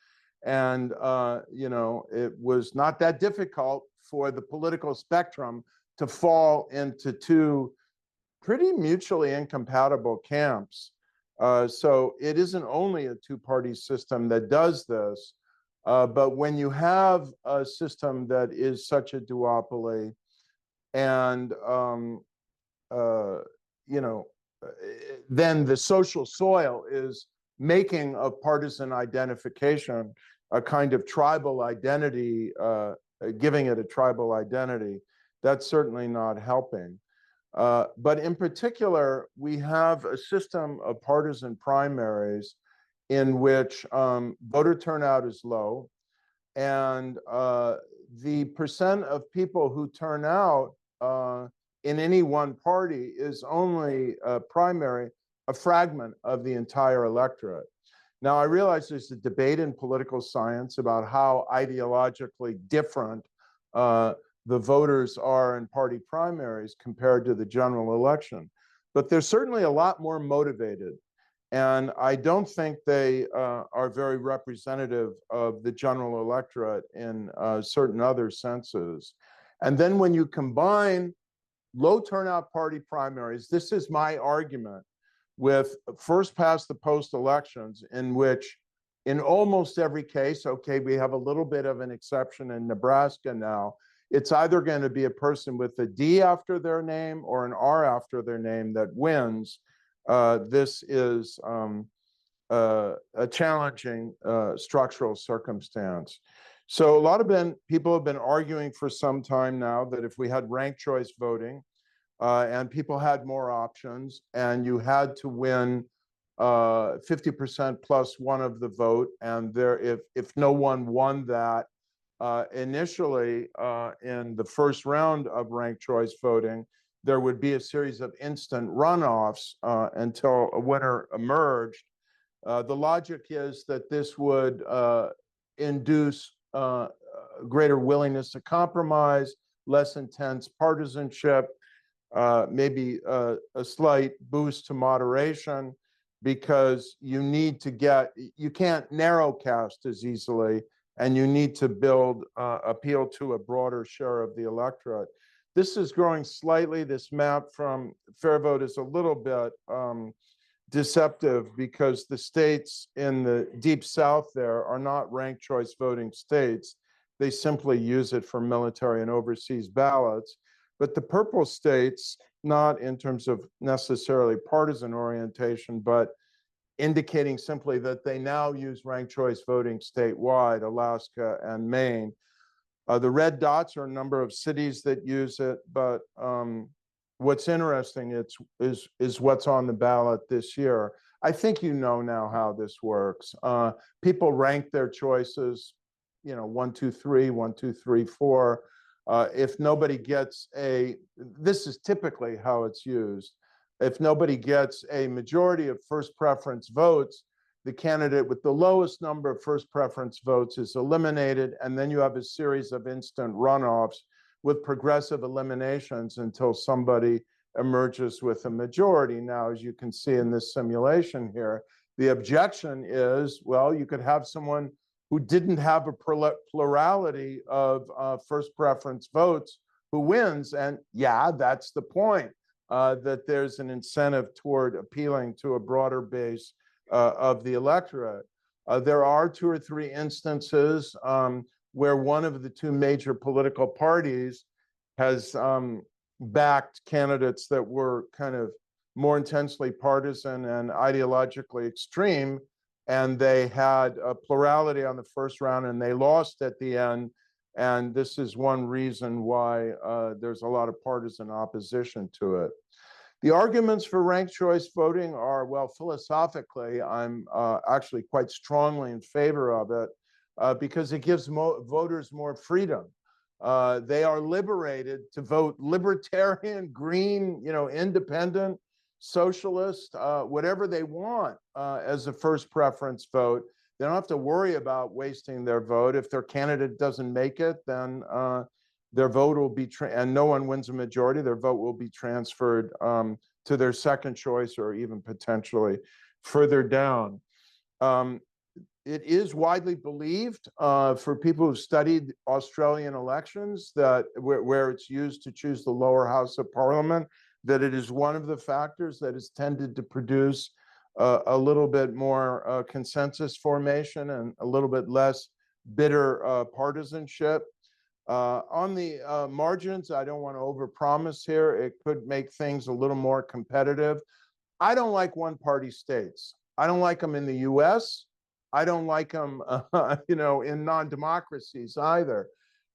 And, it was not that difficult for the political spectrum to fall into 2 pretty mutually incompatible camps. So it isn't only a 2-party system that does this, but when you have a system that is such a duopoly, and then the social soil is making of partisan identification a kind of tribal identity, giving it a tribal identity. That's certainly not helping. But in particular, we have a system of partisan primaries in which voter turnout is low, and the percent of people who turn out in any one party is only primary, a fragment of the entire electorate. Now, I realize there's a debate in political science about how ideologically different the voters are in party primaries compared to the general election, but they're certainly a lot more motivated. And I don't think they are very representative of the general electorate in certain other senses. And then when you combine low turnout party primaries, this is my argument, with first past the post elections, in which in almost every case, okay, we have a little bit of an exception in Nebraska now, it's either going to be a person with a D after their name or an R after their name that wins. This is a challenging structural circumstance. So a lot of people have been arguing for some time now that if we had ranked choice voting and people had more options and you had to win 50% plus one of the vote, and if no one won that initially in the first round of ranked choice voting, there would be a series of instant runoffs until a winner emerged. The logic is that this would induce greater willingness to compromise, less intense partisanship, maybe a slight boost to moderation, because you can't narrow cast as easily, and you need to build appeal to a broader share of the electorate. This is growing slightly. This map from Fair Vote is a little bit deceptive, because the states in the deep south there are not ranked choice voting states. They simply use it for military and overseas ballots. But the purple states, not in terms of necessarily partisan orientation, but indicating simply that they now use ranked choice voting statewide, Alaska and Maine. The red dots are a number of cities that use it, but what's interesting is what's on the ballot this year. I think you know now how this works. People rank their choices, 1, 2, 3, 1, 2, 3, 4. If nobody gets this is typically how it's used. If nobody gets a majority of first preference votes, the candidate with the lowest number of first preference votes is eliminated, and then you have a series of instant runoffs with progressive eliminations until somebody emerges with a majority. Now, as you can see in this simulation here, the objection is, well, you could have someone who didn't have a plurality of first preference votes who wins, and yeah, that's the point, that there's an incentive toward appealing to a broader base of the electorate. There are 2 or 3 instances where one of the 2 major political parties has backed candidates that were kind of more intensely partisan and ideologically extreme, and they had a plurality on the first round and they lost at the end. And this is one reason why there's a lot of partisan opposition to it. The arguments for ranked choice voting are, well, philosophically, I'm actually quite strongly in favor of it because it gives voters more freedom. They are liberated to vote libertarian, green, independent, socialist, whatever they want as a first preference vote. They don't have to worry about wasting their vote. If their candidate doesn't make it, then their vote will be, and no one wins a majority, their vote will be transferred to their second choice or even potentially further down. It is widely believed for people who've studied Australian elections that where it's used to choose the lower house of parliament, that it is one of the factors that has tended to produce a little bit more consensus formation and a little bit less bitter partisanship. On the margins, I don't want to overpromise here. It could make things a little more competitive. I don't like one-party states. I don't like them in the US. I don't like them, in non-democracies either.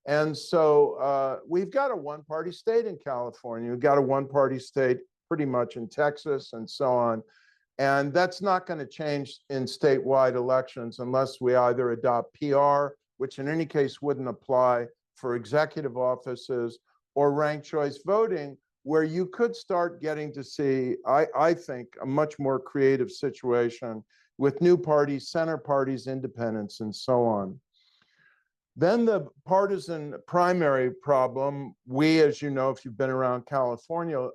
And so we've got a one-party state in California. We've got a one-party state pretty much in Texas and so on. And that's not going to change in statewide elections unless we either adopt PR, which in any case wouldn't apply for executive offices, or ranked choice voting, where you could start getting to see, I think, a much more creative situation with new parties, center parties, independents, and so on. Then the partisan primary problem, we, as you know, if you've been around California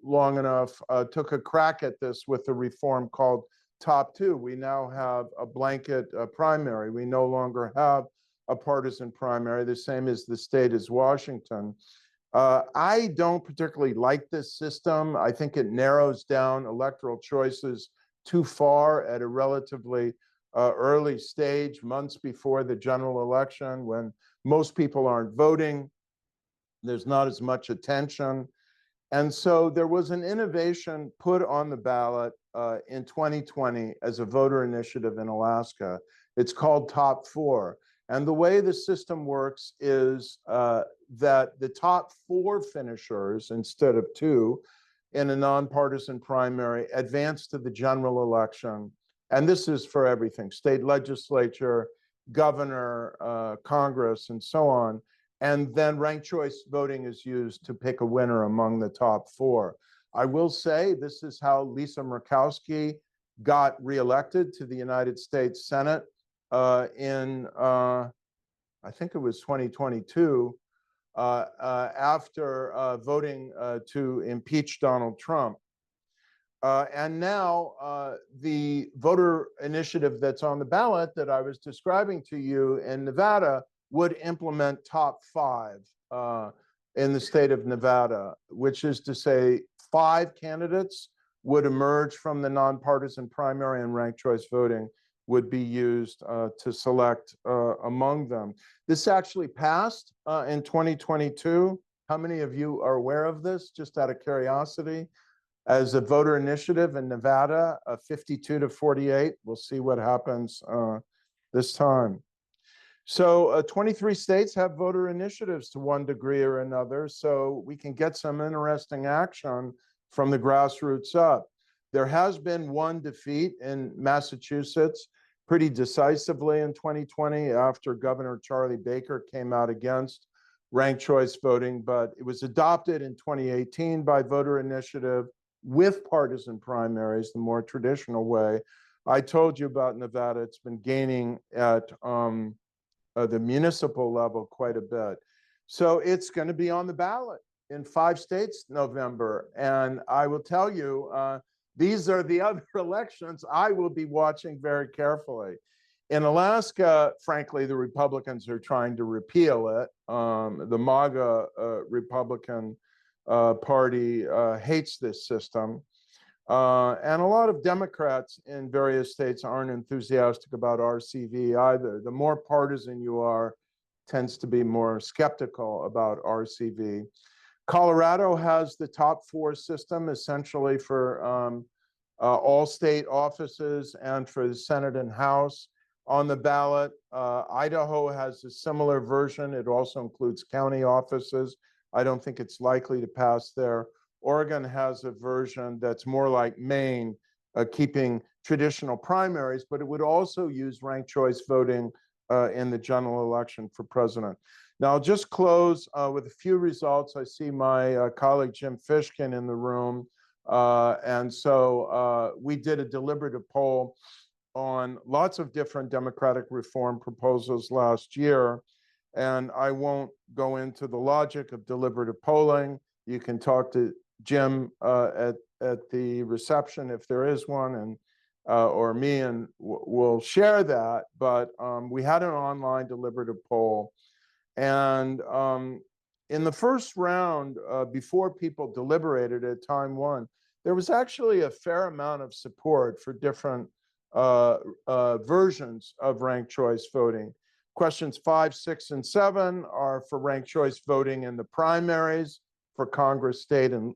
long enough, took a crack at this with a reform called Top Two. We now have a blanket primary. We no longer have a partisan primary, the same as the state as Washington. I don't particularly like this system. I think it narrows down electoral choices too far at a relatively early stage, months before the general election, when most people aren't voting. There's not as much attention. And so there was an innovation put on the ballot in 2020 as a voter initiative in Alaska. It's called Top Four. And the way the system works is that the top four finishers, instead of two, in a nonpartisan primary, advance to the general election. And this is for everything: state legislature, governor, Congress, and so on. And then ranked choice voting is used to pick a winner among the top four. I will say this is how Lisa Murkowski got reelected to the United States Senate in, I think it was 2022, after voting to impeach Donald Trump. And now the voter initiative that's on the ballot that I was describing to you in Nevada would implement Top Five in the state of Nevada, which is to say 5 candidates would emerge from the nonpartisan primary, and ranked choice voting would be used to select among them. This actually passed in 2022. How many of you are aware of this, just out of curiosity? As a voter initiative in Nevada, 52-48. We'll see what happens this time. So 23 states have voter initiatives to one degree or another, so we can get some interesting action from the grassroots up. There has been one defeat in Massachusetts pretty decisively in 2020 after Governor Charlie Baker came out against ranked choice voting, but it was adopted in 2018 by voter initiative with partisan primaries, the more traditional way. I told you about Nevada. It's been gaining at the municipal level quite a bit. So it's going to be on the ballot in 5 states November. And I will tell you, these are the other elections I will be watching very carefully. In Alaska, frankly, the Republicans are trying to repeal it. The MAGA Republican Party hates this system. And a lot of Democrats in various states aren't enthusiastic about RCV either. The more partisan you are, tends to be more skeptical about RCV. Colorado has the Top Four system essentially for all state offices and for the Senate and House on the ballot. Idaho has a similar version. It also includes county offices. I don't think it's likely to pass there. Oregon has a version that's more like Maine, keeping traditional primaries, but it would also use ranked choice voting in the general election for president. Now, I'll just close with a few results. I see my colleague Jim Fishkin in the room. And so we did a deliberative poll on lots of different democratic reform proposals last year. And I won't go into the logic of deliberative polling. You can talk to Jim at the reception if there is one, and or me, and we'll share that. But we had an online deliberative poll. And in the first round, before people deliberated at time one, there was actually a fair amount of support for different versions of ranked choice voting. Questions 5, 6, and 7 are for ranked choice voting in the primaries for Congress, state, and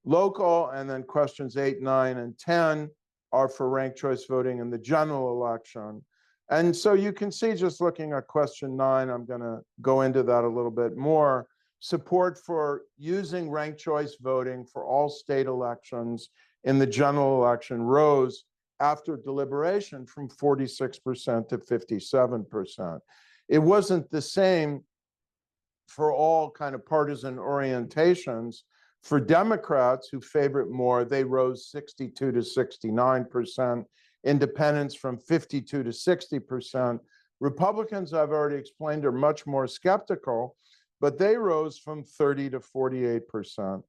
local, and then questions 8, 9, and 10 are for ranked choice voting in the general election. And so you can see, just looking at question 9, I'm going to go into that a little bit more. Support for using ranked choice voting for all state elections in the general election rose after deliberation from 46% to 57%. It wasn't the same for all kind of partisan orientations. For Democrats who favor it more, they rose 62 to 69%, independents from 52 to 60%. Republicans, I've already explained, are much more skeptical, but they rose from 30 to 48%.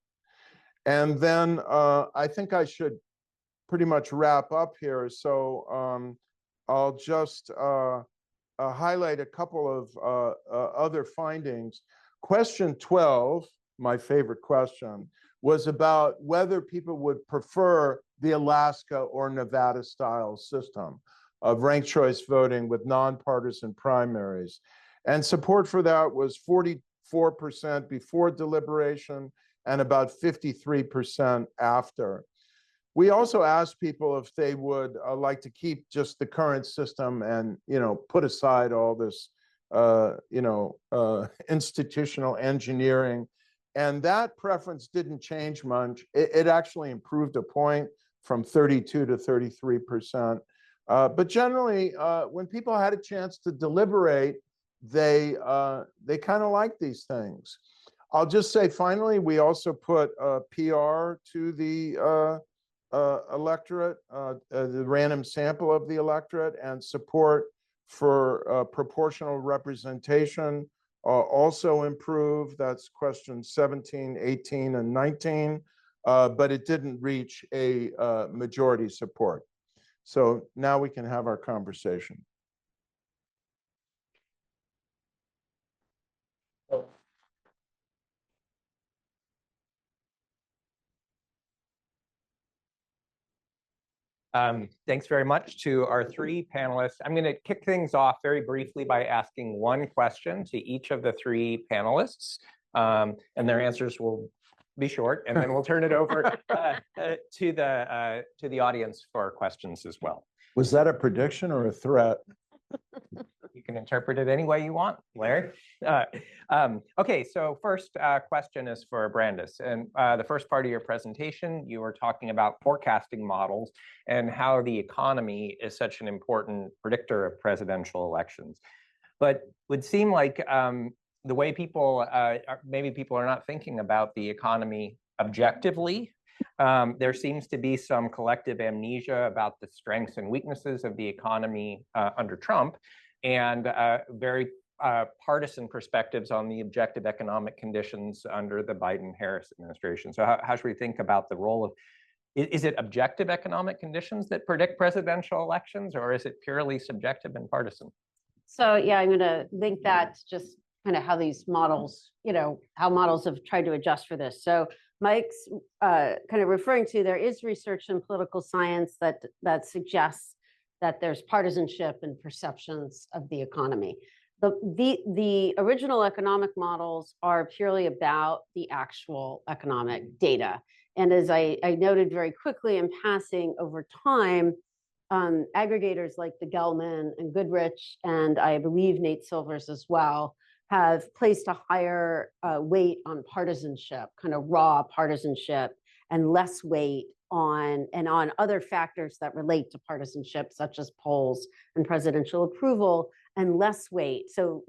And then I think I should pretty much wrap up here. So I'll just highlight a couple of other findings. Question 12, my favorite question, was about whether people would prefer the Alaska or Nevada style system of ranked choice voting with nonpartisan primaries. And support for that was 44% before deliberation and about 53% after. We also asked people if they would like to keep just the current system and, put aside all this, institutional engineering. And that preference didn't change much. It actually improved a point from 32 to 33%. But generally, when people had a chance to deliberate, they kind of like these things. I'll just say, finally, we also put PR to the electorate, the random sample of the electorate, and support for proportional representation also improved. That's questions 17, 18, and 19, but it didn't reach a majority support. So now we can have our conversation. Thanks very much to our 3 panelists. I'm going to kick things off very briefly by asking one question to each of the 3 panelists, and their answers will be short, and then we'll turn it over to the audience for questions as well. Was that a prediction or a threat? You can interpret it any way you want, Larry. Okay, so first question is for Brandis. And the first part of your presentation, you were talking about forecasting models and how the economy is such an important predictor of presidential elections. But it would seem like the way people, maybe people are not thinking about the economy objectively. There seems to be some collective amnesia about the strengths and weaknesses of the economy under Trump, and very partisan perspectives on the objective economic conditions under the Biden-Harris administration. So how should we think about the role of, is it objective economic conditions that predict presidential elections, or is it purely subjective and partisan? So yeah, I'm going to link that to just kind of how these models, how models have tried to adjust for this. So Mike's kind of referring to, there is research in political science that suggests that there's partisanship and perceptions of the economy. The original economic models are purely about the actual economic data. And as I noted very quickly in passing, over time, aggregators like the Gelman and Goodrich, and I believe Nate Silvers as well, have placed a higher weight on partisanship, kind of raw partisanship, and less weight on other factors that relate to partisanship, such as polls and presidential approval, and less weight. So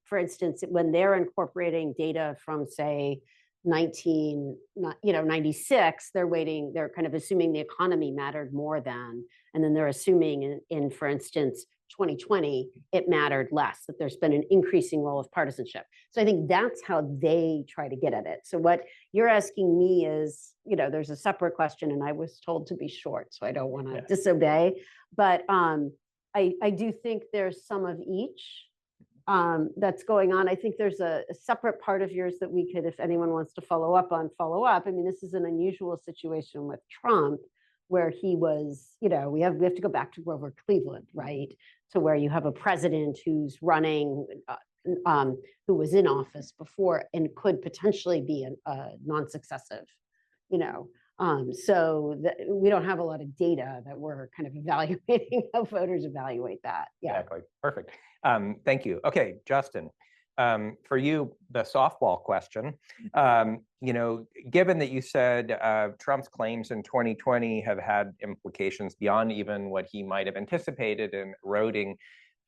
for instance, when they're incorporating data from, say, 96, they're kind of assuming the economy mattered more than, and then they're assuming in for instance, 2020, it mattered less, that there's been an increasing role of partisanship. So I think that's how they try to get at it. So what you're asking me is, there's a separate question, and I was told to be short, so I don't want to disobey. But I do think there's some of each that's going on. I think there's a separate part of yours that we could, if anyone wants to follow up. I mean, this is an unusual situation with Trump, where he was, we have to go back to Grover Cleveland, right? To where you have a president who's running, who was in office before and could potentially be a non-successive So we don't have a lot of data that we're kind of evaluating how voters evaluate that. Yeah. Exactly. Perfect. Thank you. Okay, Justin, for you, the softball question, given that you said Trump's claims in 2020 have had implications beyond even what he might have anticipated in eroding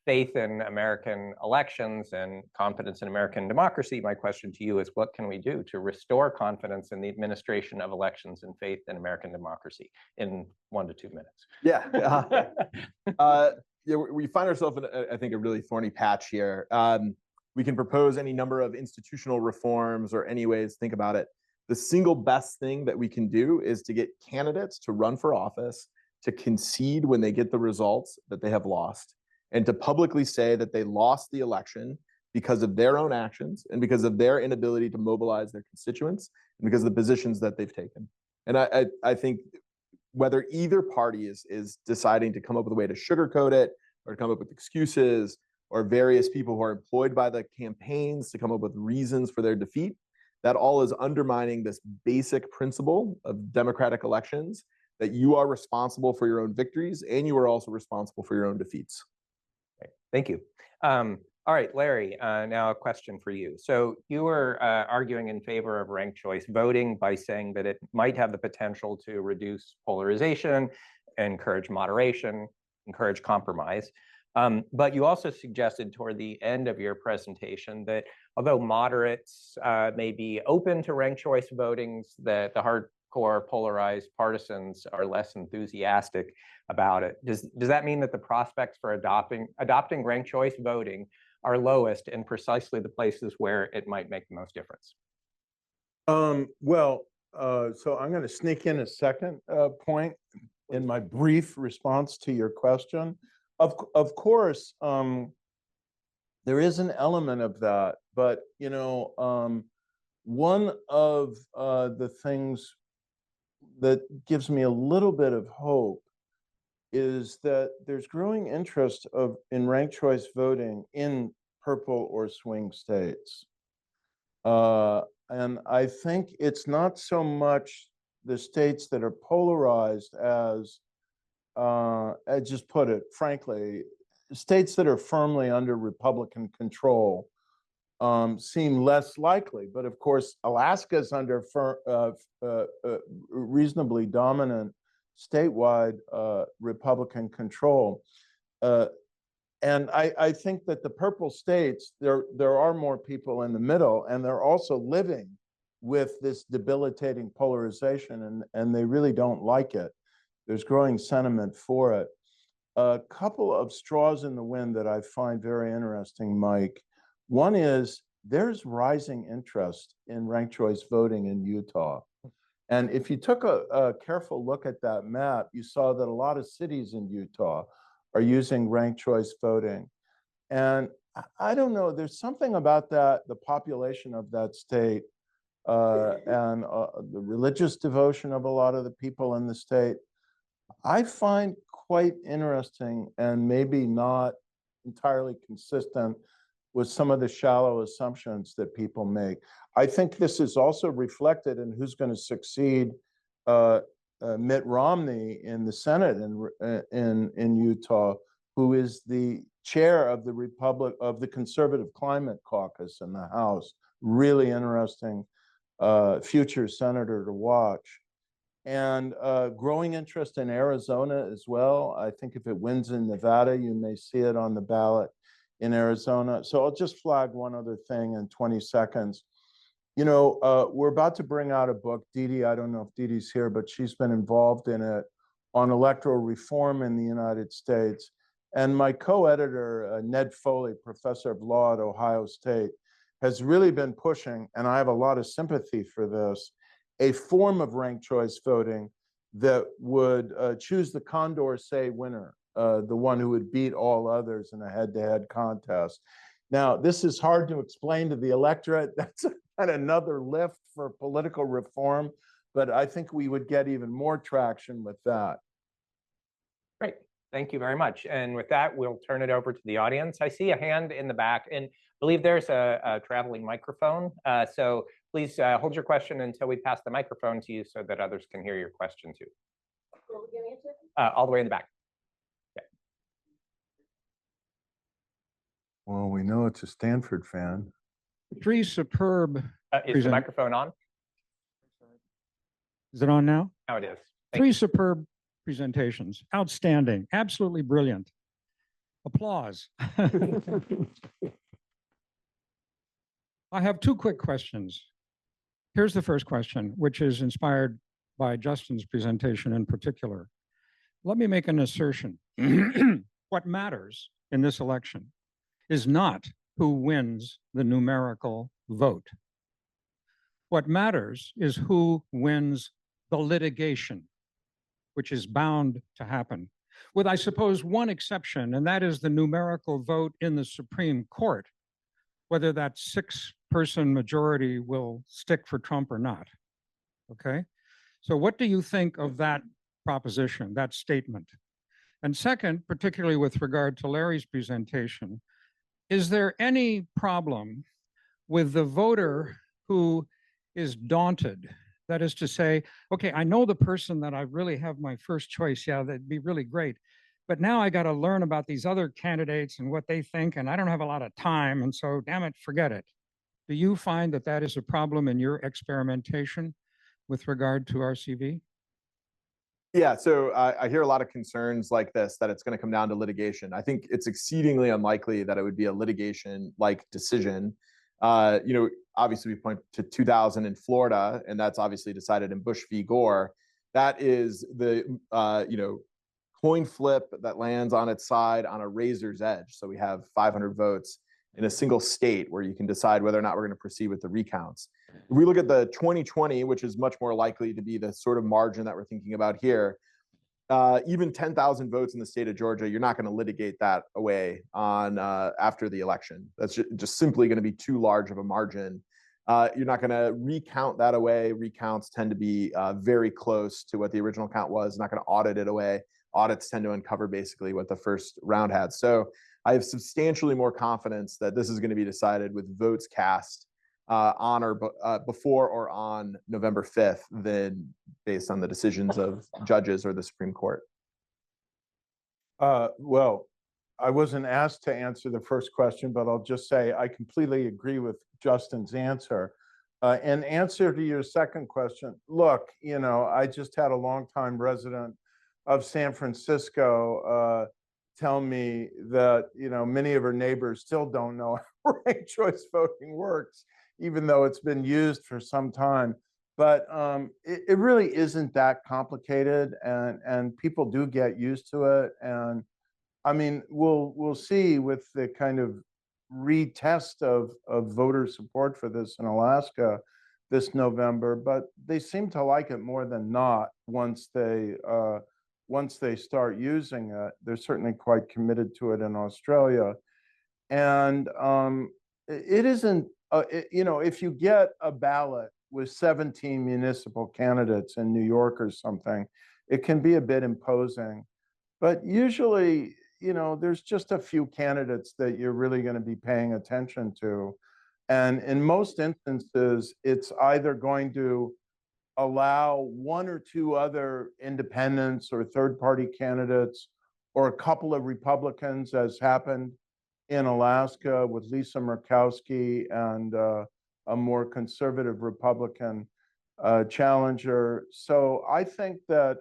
faith in American elections and confidence in American democracy, my question to you is, what can we do to restore confidence in the administration of elections and faith in American democracy in 1 to 2 minutes? Yeah. We find ourselves in, I think, a really thorny patch here. We can propose any number of institutional reforms or any ways to think about it. The single best thing that we can do is to get candidates to run for office, to concede when they get the results that they have lost, and to publicly say that they lost the election because of their own actions and because of their inability to mobilize their constituents and because of the positions that they've taken. And I think whether either party is deciding to come up with a way to sugarcoat it or to come up with excuses, or various people who are employed by the campaigns to come up with reasons for their defeat, that all is undermining this basic principle of democratic elections, that you are responsible for your own victories and you are also responsible for your own defeats. Okay, thank you. All right, Larry, now a question for you. So you were arguing in favor of ranked choice voting by saying that it might have the potential to reduce polarization, encourage moderation, encourage compromise. But you also suggested toward the end of your presentation that although moderates may be open to ranked choice votings, that the hardcore polarized partisans are less enthusiastic about it. Does that mean that the prospects for adopting ranked choice voting are lowest in precisely the places where it might make the most difference? So I'm going to sneak in a second point in my brief response to your question. Of course, there is an element of that, but one of the things that gives me a little bit of hope is that there's growing interest in ranked choice voting in purple or swing states. And I think it's not so much the states that are polarized as, I just put it frankly, states that are firmly under Republican control seem less likely. But of course, Alaska's under reasonably dominant statewide Republican control. And I think that the purple states, there are more people in the middle, and they're also living with this debilitating polarization, and they really don't like it. There's growing sentiment for it. A couple of straws in the wind that I find very interesting, Mike. One is there's rising interest in ranked choice voting in Utah. And if you took a careful look at that map, you saw that a lot of cities in Utah are using ranked choice voting. And I don't know, there's something about that, the population of that state and the religious devotion of a lot of the people in the state, I find quite interesting and maybe not entirely consistent with some of the shallow assumptions that people make. I think this is also reflected in who's going to succeed Mitt Romney in the Senate in Utah, who is the chair of the Conservative Climate Caucus in the House. Really interesting future senator to watch. And growing interest in Arizona as well. I think if it wins in Nevada, you may see it on the ballot in Arizona. So I'll just flag one other thing in 20 seconds. We're about to bring out a book. Didi, I don't know if Didi's here, but she's been involved in it, on electoral reform in the United States. And my co-editor, Ned Foley, professor of law at Ohio State, has really been pushing, and I have a lot of sympathy for this, a form of ranked choice voting that would choose the Condorcet winner, the one who would beat all others in a head-to-head contest. Now, this is hard to explain to the electorate. That's another lift for political reform, but I think we would get even more traction with that. Great. Thank you very much. And with that, we'll turn it over to the audience. I see a hand in the back. And believe there's a traveling microphone. So please hold your question until we pass the microphone to you so that others can hear your question too. All the way in the back. Yeah. Well, we know it's a Stanford fan. Three superb. Is the microphone on? Is it on now? Now it is. Three superb presentations. Outstanding. Absolutely brilliant. Applause. I have two quick questions. Here's the first question, which is inspired by Justin's presentation in particular. Let me make an assertion. What matters in this election is not who wins the numerical vote. What matters is who wins the litigation, which is bound to happen, with, I suppose, one exception, and that is the numerical vote in the Supreme Court, whether that 6-person majority will stick for Trump or not. Okay? So what do you think of that proposition, that statement? And second, particularly with regard to Larry's presentation, is there any problem with the voter who is daunted? That is to say, okay, I know the person that I really have my first choice. Yeah, that'd be really great. But now I got to learn about these other candidates and what they think, and I don't have a lot of time. And so, damn it, forget it. Do you find that that is a problem in your experimentation with regard to RCV? Yeah, so I hear a lot of concerns like this, that it's going to come down to litigation. I think it's exceedingly unlikely that it would be a litigation-like decision. Obviously we point to 2000 in Florida, and that's obviously decided in Bush v. Gore. That is the, coin flip that lands on its side on a razor's edge. So we have 500 votes in a single state where you can decide whether or not we're going to proceed with the recounts. If we look at the 2020, which is much more likely to be the sort of margin that we're thinking about here, even 10,000 votes in the state of Georgia, you're not going to litigate that away on after the election. That's just simply going to be too large of a margin. You're not going to recount that away. Recounts tend to be very close to what the original count was. Not going to audit it away. Audits tend to uncover basically what the first round had. So I have substantially more confidence that this is going to be decided with votes cast on or before or on November 5th than based on the decisions of judges or the Supreme Court. Well, I wasn't asked to answer the first question, but I'll just say I completely agree with Justin's answer. In answer to your second question, look, I just had a longtime resident of San Francisco tell me that, many of her neighbors still don't know how ranked choice voting works, even though it's been used for some time. But it really isn't that complicated, and people do get used to it. And I mean, we'll see with the kind of retest of voter support for this in Alaska this November, but they seem to like it more than not once they start using it. They're certainly quite committed to it in Australia. And it isn't, if you get a ballot with 17 municipal candidates in New York or something, it can be a bit imposing. But usually, there's just a few candidates that you're really going to be paying attention to. And in most instances, it's either going to allow one or two other independents or third-party candidates or a couple of Republicans, as happened in Alaska with Lisa Murkowski and a more conservative Republican challenger. So I think that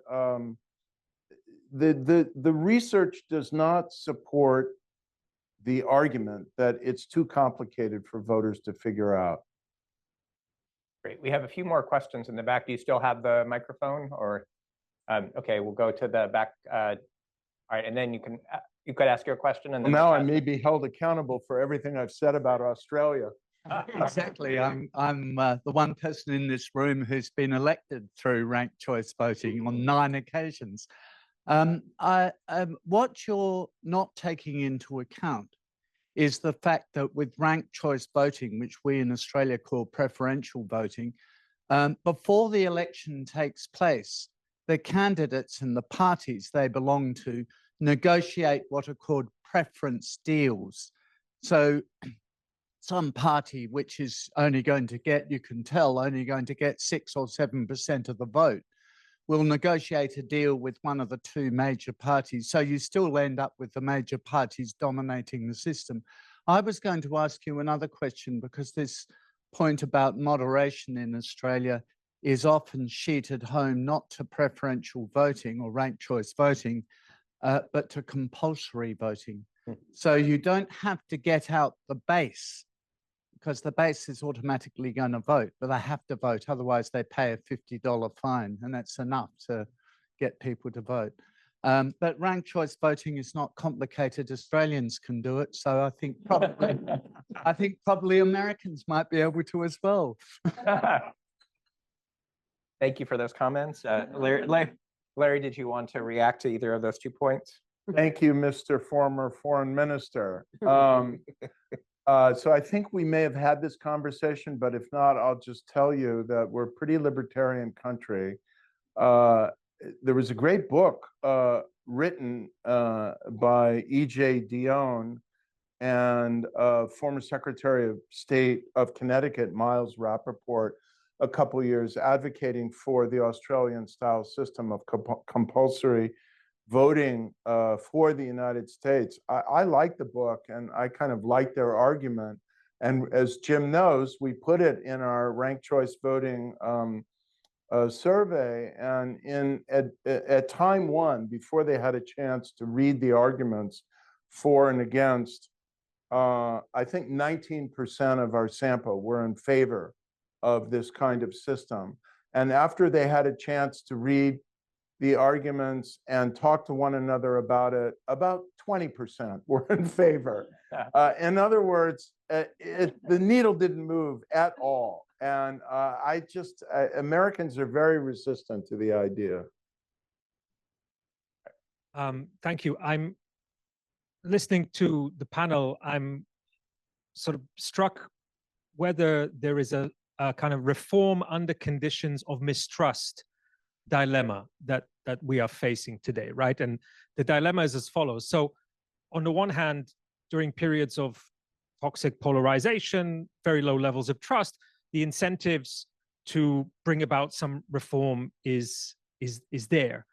the research does not support the argument that it's too complicated for voters to figure out. Great. We have a few more questions in the back. Do you still have the microphone, or okay, we'll go to the back. All right, and then you could ask your question. And then now I may be held accountable for everything I've said about Australia. Exactly. I'm the one person in this room who's been elected through ranked choice voting on 9 occasions. What you're not taking into account is the fact that with ranked choice voting, which we in Australia call preferential voting, before the election takes place, the candidates and the parties they belong to negotiate what are called preference deals. So some party which is only going to get, you can tell, only going to get 6 or 7% of the vote, will negotiate a deal with one of the two major parties. So you still end up with the major parties dominating the system. I was going to ask you another question, because this point about moderation in Australia is often sheeted home not to preferential voting or ranked choice voting, but to compulsory voting. So you don't have to get out the base, because the base is automatically going to vote, but they have to vote. Otherwise, they pay a $50 fine, and that's enough to get people to vote. But ranked choice voting is not complicated. Australians can do it. So I think probably Americans might be able to as well. Thank you for those comments. Larry, did you want to react to either of those 2 points? Thank you, Mr. Former Foreign Minister. So I think we may have had this conversation, but if not, I'll just tell you that we're a pretty libertarian country. There was a great book written by E.J. Dionne and former Secretary of State of Connecticut, Miles Rappaport, a couple years advocating for the Australian-style system of compulsory voting for the United States. I like the book, and I kind of like their argument. And as Jim knows, we put it in our ranked choice voting survey. And at time one, before they had a chance to read the arguments for and against, I think 19% of our sample were in favor of this kind of system. And after they had a chance to read the arguments and talk to one another about it, about 20% were in favor. In other words, the needle didn't move at all. And Americans are very resistant to the idea. Thank you. I'm listening to the panel. I'm sort of struck whether there is a kind of reform under conditions of mistrust dilemma that we are facing today, right? And the dilemma is as follows. So on the one hand, during periods of toxic polarization, very low levels of trust, the incentives to bring about some reform is there.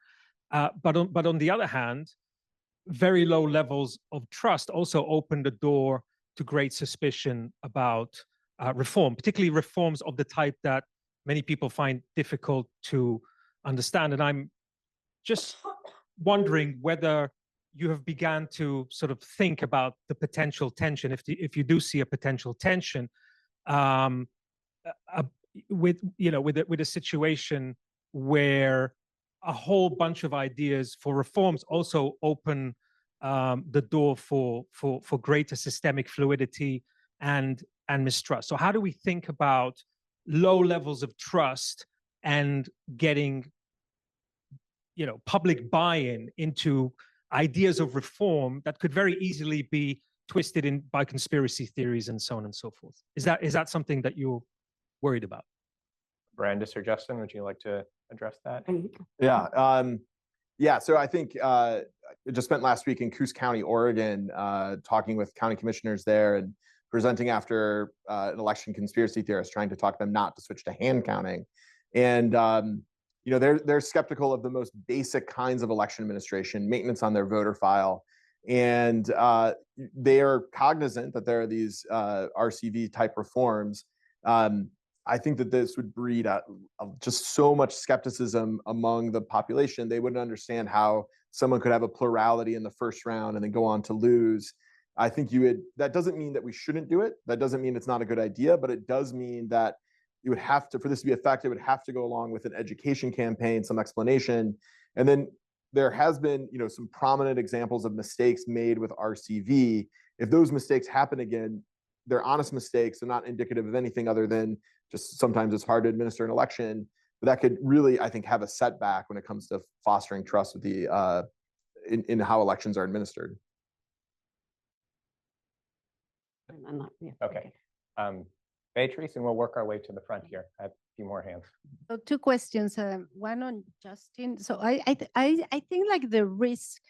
But on the other hand, very low levels of trust also open the door to great suspicion about reform, particularly reforms of the type that many people find difficult to understand. And I'm just wondering whether you have begun to sort of think about the potential tension, if you do see a potential tension with a situation where a whole bunch of ideas for reforms also open the door for greater systemic fluidity and mistrust. So how do we think about low levels of trust and getting public buy-in into ideas of reform that could very easily be twisted in by conspiracy theories and so on and so forth? Is that something that you're worried about? Brandis or Justin, would you like to address that? Yeah. So I think I just spent last week in Coos County, Oregon, talking with county commissioners there and presenting after an election conspiracy theorist, trying to talk them not to switch to hand counting. And they're skeptical of the most basic kinds of election administration, maintenance on their voter file. And they are cognizant that there are these RCV type reforms. I think that this would breed just so much skepticism among the population. They wouldn't understand how someone could have a plurality in the first round and then go on to lose. I think that doesn't mean that we shouldn't do it. That doesn't mean it's not a good idea, but it does mean that you would have to, for this to be effective, it would have to go along with an education campaign, some explanation. And then there has been, some prominent examples of mistakes made with RCV. If those mistakes happen again, they're honest mistakes. They're not indicative of anything other than just sometimes it's hard to administer an election. But that could really, I think, have a setback when it comes to fostering trust with in how elections are administered. Okay. Beatrice, and we'll work our way to the front here. I have a few more hands. So 2 questions. One on Justin. So I think like the risk,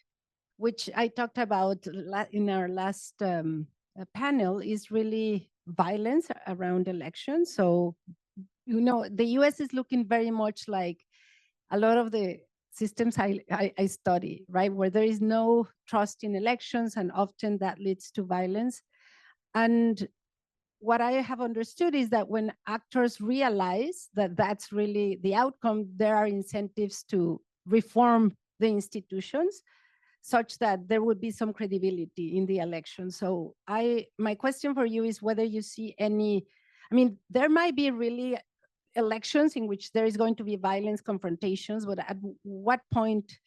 which I talked about in our last panel, is really violence around elections. So, the US is looking very much like a lot of the systems I study, right? Where there is no trust in elections, and often that leads to violence. And what I have understood is that when actors realize that that's really the outcome, there are incentives to reform the institutions such that there would be some credibility in the election. So my question for you is whether you see any, there might be really elections in which there is going to be violence, confrontations, but at what point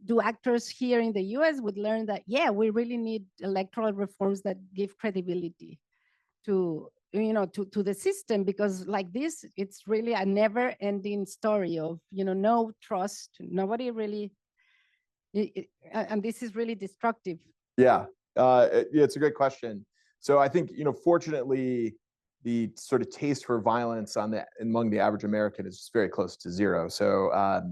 do actors here in the US would learn that, yeah, we really need electoral reforms that give credibility to the system? Because like this, it's really a never-ending story of no trust, nobody really, and this is really destructive. Yeah, it's a great question. So I think fortunately, the sort of taste for violence among the average American is just very close to zero. So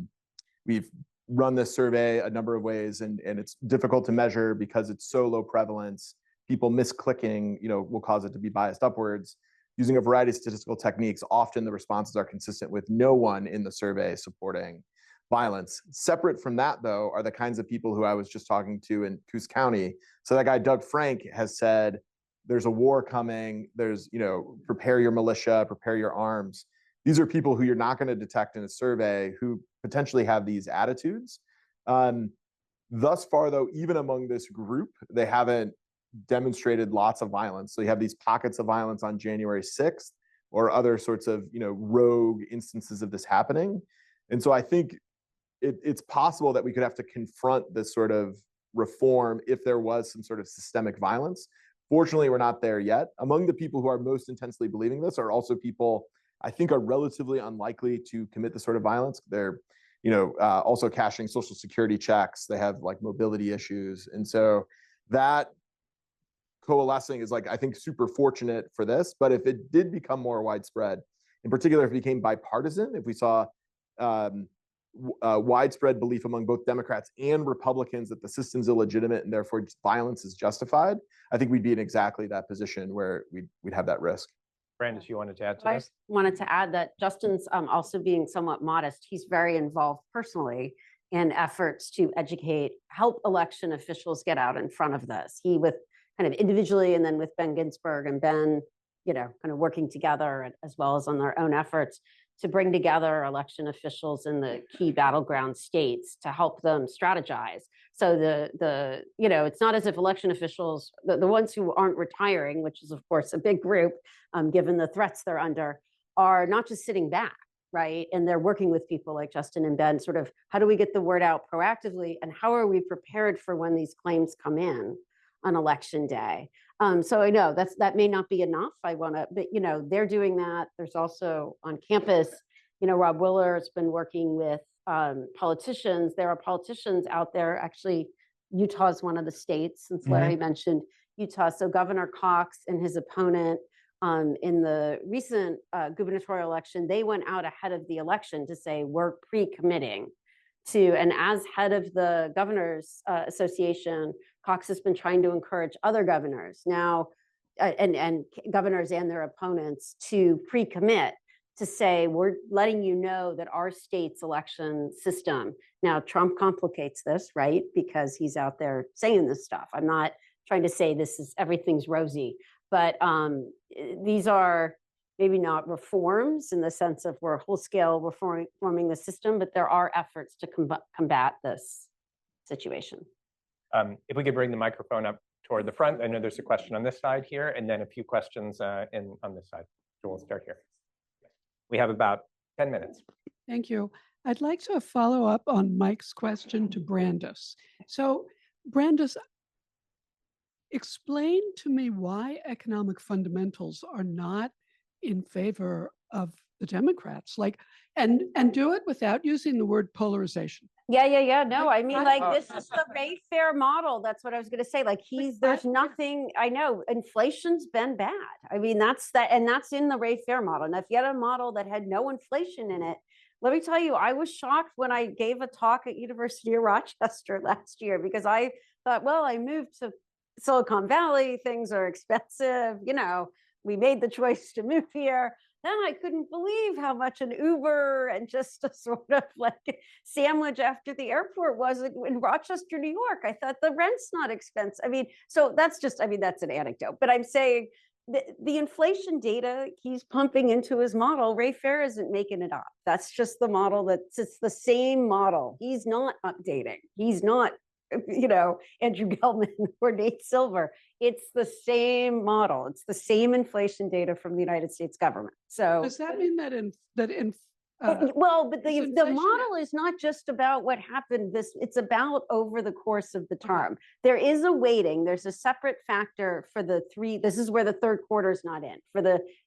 we've run this survey a number of ways, and it's difficult to measure because it's so low prevalence. People misclicking, will cause it to be biased upwards. Using a variety of statistical techniques, often the responses are consistent with no one in the survey supporting violence. Separate from that, though, are the kinds of people who I was just talking to in Coos County. So that guy, Doug Frank, has said, there's a war coming. There's, prepare your militia, prepare your arms. These are people who you're not going to detect in a survey who potentially have these attitudes. Thus far, though, even among this group, they haven't demonstrated lots of violence. So you have these pockets of violence on January 6th or other sorts of, rogue instances of this happening. And so I think it's possible that we could have to confront this sort of reform if there was some sort of systemic violence. Fortunately, we're not there yet. Among the people who are most intensely believing this are also people I think are relatively unlikely to commit this sort of violence. They're, also cashing Social Security checks. They have like mobility issues. And so that coalescing is I think super fortunate for this. But if it did become more widespread, in particular, if it became bipartisan, if we saw widespread belief among both Democrats and Republicans that the system's illegitimate and therefore violence is justified, I think we'd be in exactly that position where we'd have that risk. Brandis, you wanted to add to I this? wanted to add that Justin's also being somewhat modest. He's very involved personally in efforts to help election officials get out in front of this. He with kind of individually and then with Ben Ginsberg and Ben, kind of working together as well as on their own efforts to bring together election officials in the key battleground states to help them strategize. So it's not as if election officials, the ones who aren't retiring, which is of course a big group, given the threats they're under, are not just sitting back, right? And they're working with people like Justin and Ben, sort of, how do we get the word out proactively, and how are we prepared for when these claims come in on election day? So I know that may not be enough. But they're doing that. There's also on campus, Rob Willer's been working with politicians. There are politicians out there. Actually, Utah's one of the states, since Larry mentioned Utah. So Governor Cox and his opponent in the recent gubernatorial election, they went out ahead of the election to say we're pre-committing to, and as head of the Governors Association, Cox has been trying to encourage other governors now, and governors and their opponents to pre-commit, to say, we're letting you know that our state's election system, now Trump complicates this, right? Because he's out there saying this stuff. I'm not trying to say everything's rosy, but these are maybe not reforms in the sense of we're whole-scale reforming the system, but there are efforts to combat this situation. If we could bring the microphone up toward the front. I know there's a question on this side here, and then a few questions on this side. So we'll start here. We have about 10 minutes. Thank you. I'd like to follow up on Mike's question to Brandis. So Brandis, explain to me why economic fundamentals are not in favor of the Democrats, and do it without using the word polarization. Yeah. No, I mean, this is the Ray Fair model. That's what I was going to say. There's nothing, I know inflation's been bad. I mean, that's in the Ray Fair model. Now, if you had a model that had no inflation in it, let me tell you, I was shocked when I gave a talk at University of Rochester last year, because I thought, well, I moved to Silicon Valley, things are expensive, we made the choice to move here, then I couldn't believe how much an Uber and just a sort of like sandwich after the airport was in Rochester, New York. I thought the rent's not expensive. I mean, so that's just, I mean, that's an anecdote, but I'm saying the inflation data he's pumping into his model, Ray Fair isn't making it up. That's just the model it's the same model. He's not updating. He's not, you know, Andrew Gelman or Nate Silver. It's the same model. It's the same inflation data from the United States government. So Does that mean that well, but the inflation- model is not just about what happened it's about over the course of the term. There is a weighting, there's a separate factor for the three, this is where the third quarter is not in.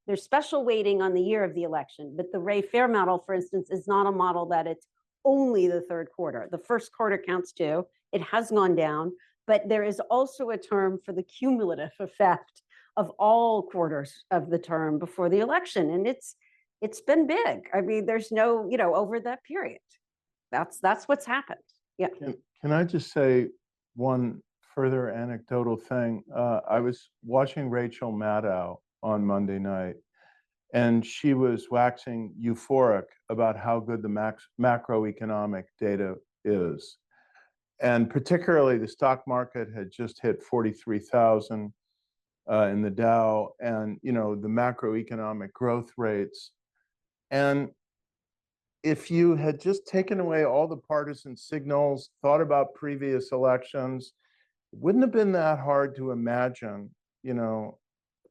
There's special weighting on the year of the election, but the Ray Fair model, for instance, is not a model that it's only the third quarter. The first quarter counts too. It has gone down, but there is also a term for the cumulative effect of all quarters of the term before the election. And it's been big. I mean, there's no, you know, over that period. That's what's happened. Yeah. Can I just say one further anecdotal thing? I was watching Rachel Maddow on Monday night, and she was waxing euphoric about how good the macroeconomic data is. And particularly the stock market had just hit 43,000 in the Dow, and, you know, the macroeconomic growth rates. And if you had just taken away all the partisan signals, thought about previous elections, it wouldn't have been that hard to imagine, you know,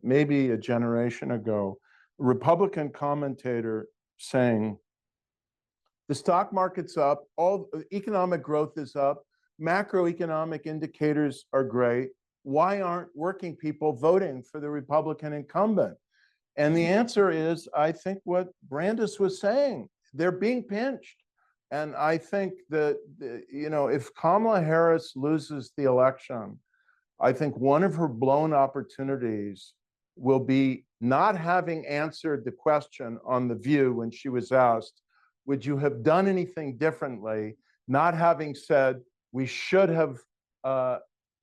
maybe a generation ago, a Republican commentator saying, the stock market's up, all economic growth is up, macroeconomic indicators are great. Why aren't working people voting for the Republican incumbent? And the answer is, I think what Brandis was saying, they're being pinched. And I think that, you know, if Kamala Harris loses the election, I think one of her blown opportunities will be not having answered the question on The View when she was asked, would you have done anything differently? Not having said, we should have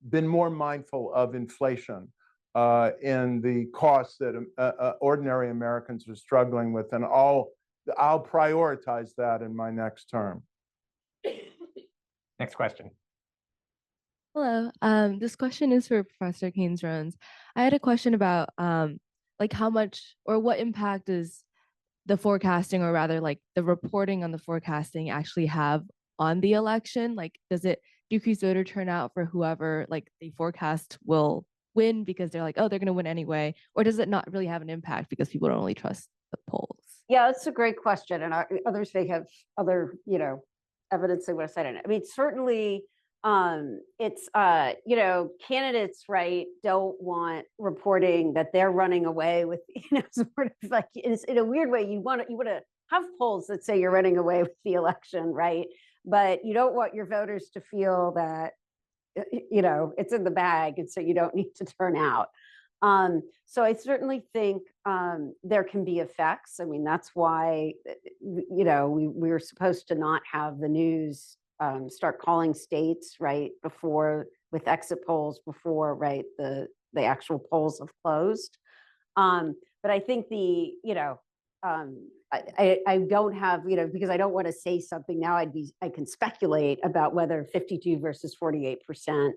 been more mindful of inflation and the costs that ordinary Americans are struggling with. And I'll prioritize that in my next term. Next question. Hello, this question is for Professor Keynes-Jones. I had a question about like how much or what impact does the forecasting, or rather like the reporting on the forecasting, actually have on the election? Like, does it decrease voter turnout for whoever like they forecast will win because they're like, oh, they're going to win anyway? Or does it not really have an impact because people don't really trust the polls? Yeah, that's a great question. And others may have other, you know, evidence they would have said in it. I mean, certainly it's, you know, candidates, right, don't want reporting that they're running away with, you know, sort of like in a weird way, you want to have polls that say you're running away with the election, right? But you don't want your voters to feel that, you know, it's in the bag, and so you don't need to turn out. So I certainly think there can be effects. I mean, that's why, you know, we were supposed to not have the news start calling states, right, before, with exit polls before, right, the actual polls have closed. But I think the, you know, I don't have, you know, because I don't want to say something now, I can speculate about whether 52 versus 48%,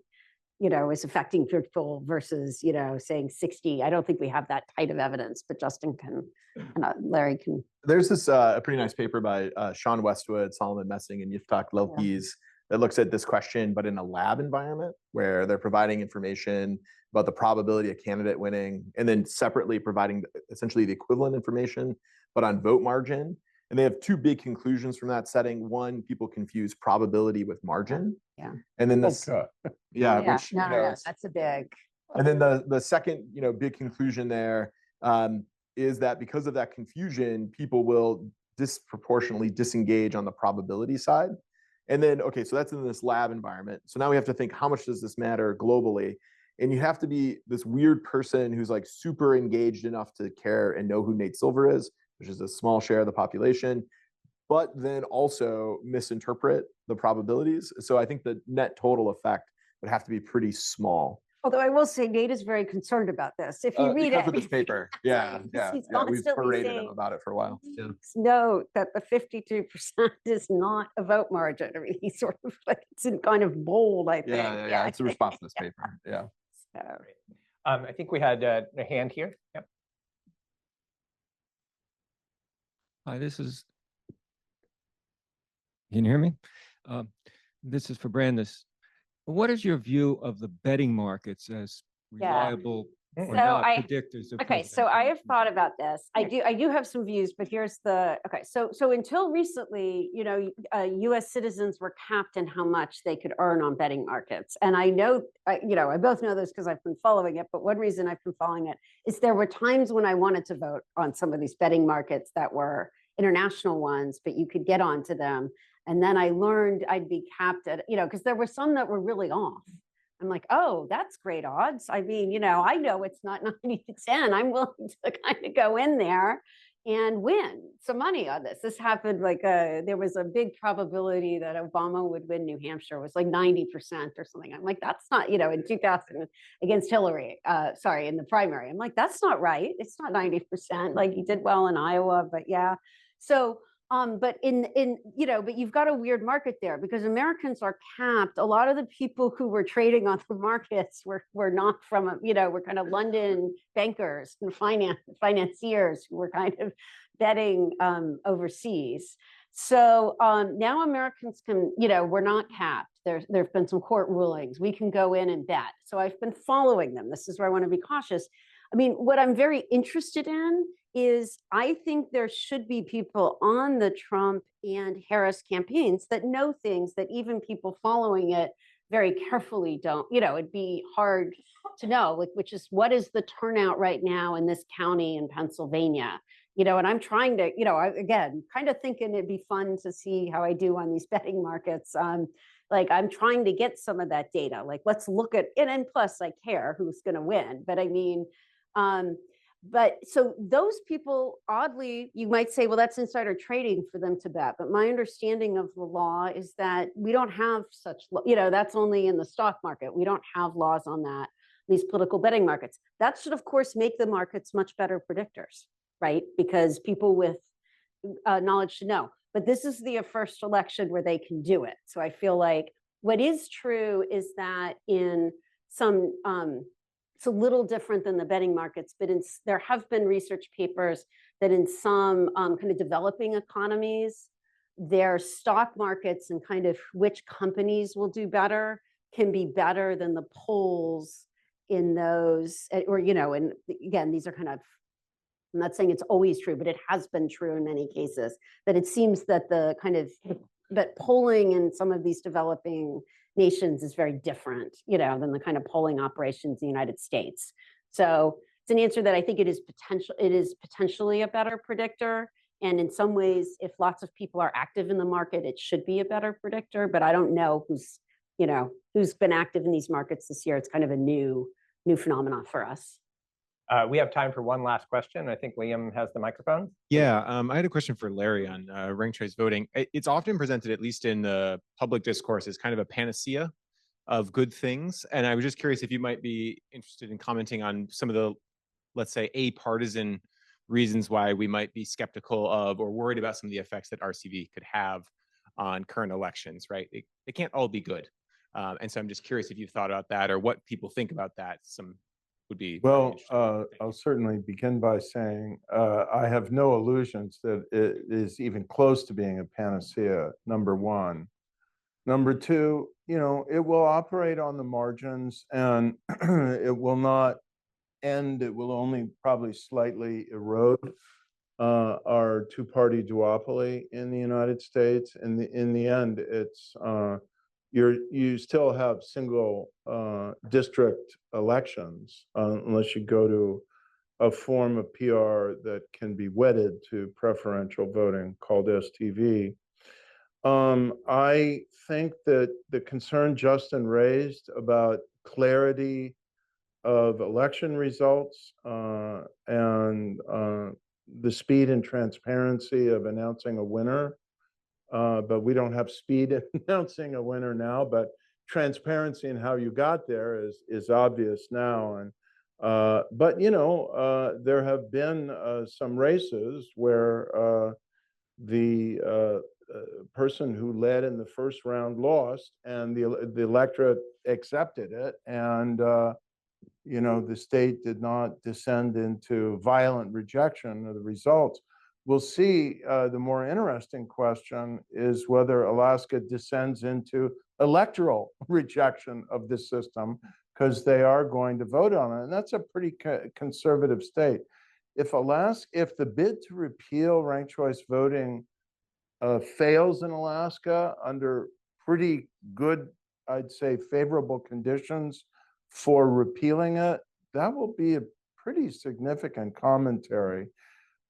you know, is affecting people versus, you know, saying 60. I don't think we have that tight of evidence, but Justin can, and Larry can. There's this a pretty nice paper by Sean Westwood, Solomon Messing, and Yitzhak Lelkies that looks at this question, but in a lab environment where they're providing information about the probability of candidate winning, and then separately providing essentially the equivalent information, but on vote margin. And they have two big conclusions from that setting. One, people confuse probability with margin. Yeah. And then this, yeah, which, no, you know, that's a big. and then the second, you know, big conclusion there is that because of that confusion, people will disproportionately disengage on the probability side. And then, okay, so that's in this lab environment. So now we have to think, how much does this matter globally? And you have to be this weird person who's like super engaged enough to care and know who Nate Silver is, which is a small share of the population, but then also misinterpret the probabilities. So I think the net total effect would have to be pretty small. Although I will say Nate is very concerned about this. If you read because it. of this paper. Yeah, yeah, He's yeah. We've constantly paraded him saying, about it for a while. Yeah. note that the 52% is not a vote margin. I mean, he's sort of like, it's in kind of bold, I think. Yeah. It's a response to this paper. Yeah. So, I think we had a hand here. Yep. Hi, can you hear me? This is for Brandis. What is your view of the betting markets as reliable or So not predictors of okay, so I have thought about this. I do have some views, but here's the, okay, so until recently, you know, US citizens were capped in how much they could earn on betting markets. And I know, you know, I both know this because I've been following it, but one reason I've been following it is there were times when I wanted to vote on some of these betting markets that were international ones, but you could get onto them. And then I learned I'd be capped at, you know, because there were some that were really off. I'm like, oh, that's great odds. I mean, you know, I know it's not 90 to 10. I'm willing to kind of go in there and win some money on this. This happened like there was a big probability that Obama would win New Hampshire. It was like 90% or something. I'm like, that's not, you know, in 2000 against Hillary, sorry, in the primary. I'm like, that's not right. It's not 90%. Like he did well in Iowa, but yeah. So, but you know, but you've got a weird market there because Americans are capped. A lot of the people who were trading on the markets were not from, you know, were kind of London bankers and financiers who were kind of betting overseas. So now Americans can, you know, we're not capped. There've been some court rulings. We can go in and bet. So I've been following them. This is where I want to be cautious. I mean, what I'm very interested in is I think there should be people on the Trump and Harris campaigns that know things that even people following it very carefully don't, you know, it'd be hard to know, which is what is the turnout right now in this county in Pennsylvania? You know, and I'm trying to, you know, again, kind of thinking it'd be fun to see how I do on these betting markets. Like I'm trying to get some of that data. Like, let's look at it. And plus I care who's going to win. But I mean, but so those people, oddly, you might say, well, that's insider trading for them to bet. But my understanding of the law is that we don't have such, you know, that's only in the stock market. We don't have laws on that, these political betting markets. That should, of course, make the markets much better predictors, right? Because people with knowledge should know. But this is the first election where they can do it. So I feel like what is true is that in some, it's a little different than the betting markets, but there have been research papers that in some kind of developing economies, their stock markets and kind of which companies will do better can be better than the polls in those, or, you know, and again, these are kind of, I'm not saying it's always true, but it has been true in many cases, that it seems that the kind of, that polling in some of these developing nations is very different, you know, than the kind of polling operations in the United States. So it's an answer that I think it is potentially a better predictor. And in some ways, if lots of people are active in the market, it should be a better predictor. But I don't know who's, you know, who's been active in these markets this year. It's kind of a new phenomenon for us. We have time for one last question. I think Liam has the microphone. Yeah, I had a question for Larry on ranked choice voting. It's often presented, at least in the public discourse, as kind of a panacea of good things. And I was just curious if you might be interested in commenting on some of the, let's say, partisan reasons why we might be skeptical of or worried about some of the effects that RCV could have on current elections, right? They can't all be good. And so I'm just curious if you've thought about that or what people think about that. Some would be well. I'll certainly begin by saying I have no illusions that it is even close to being a panacea. Number one. Number two, you know, it will operate on the margins, and it will not end. It will only probably slightly erode our two-party duopoly in the United States. And in the end, it's you still have single district elections unless you go to a form of PR that can be wedded to preferential voting called STV. I think that the concern Justin raised about clarity of election results and the speed and transparency of announcing a winner, but we don't have speed in announcing a winner now, but transparency in how you got there is obvious now. And but there have been some races where the person who led in the first round lost, and the electorate accepted it, and the state did not descend into violent rejection of the results. We'll see. The more interesting question is whether Alaska descends into electoral rejection of the system, because they are going to vote on it, and that's a pretty conservative state. If the bid to repeal ranked choice voting fails in Alaska under pretty good, I'd say, favorable conditions for repealing it, that will be a pretty significant commentary.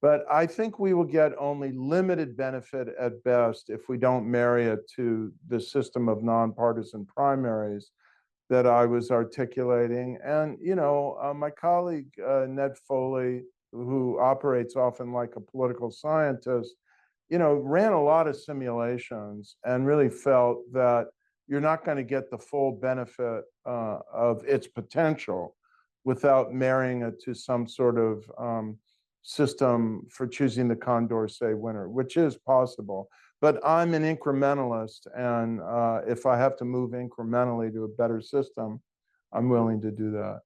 But I think we will get only limited benefit at best if we don't marry it to the system of nonpartisan primaries that I was articulating. And, my colleague, Ned Foley, who operates often like a political scientist, ran a lot of simulations and really felt that you're not going to get the full benefit of its potential without marrying it to some sort of system for choosing the Condorcet winner, which is possible. But I'm an incrementalist, and if I have to move incrementally to a better system, I'm willing to do that.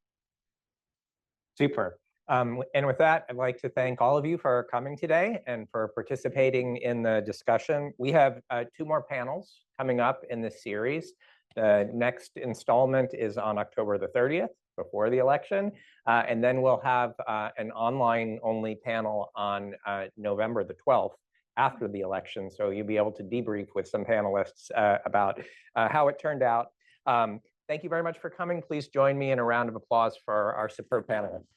Super. And with that, I'd like to thank all of you for coming today and for participating in the discussion. We have 2 more panels coming up in this series. The next installment is on October the 30th, before the election. And then we'll have an online-only panel on November the 12th, after the election. So you'll be able to debrief with some panelists about how it turned out. Thank you very much for coming. Please join me in a round of applause for our superb panelists.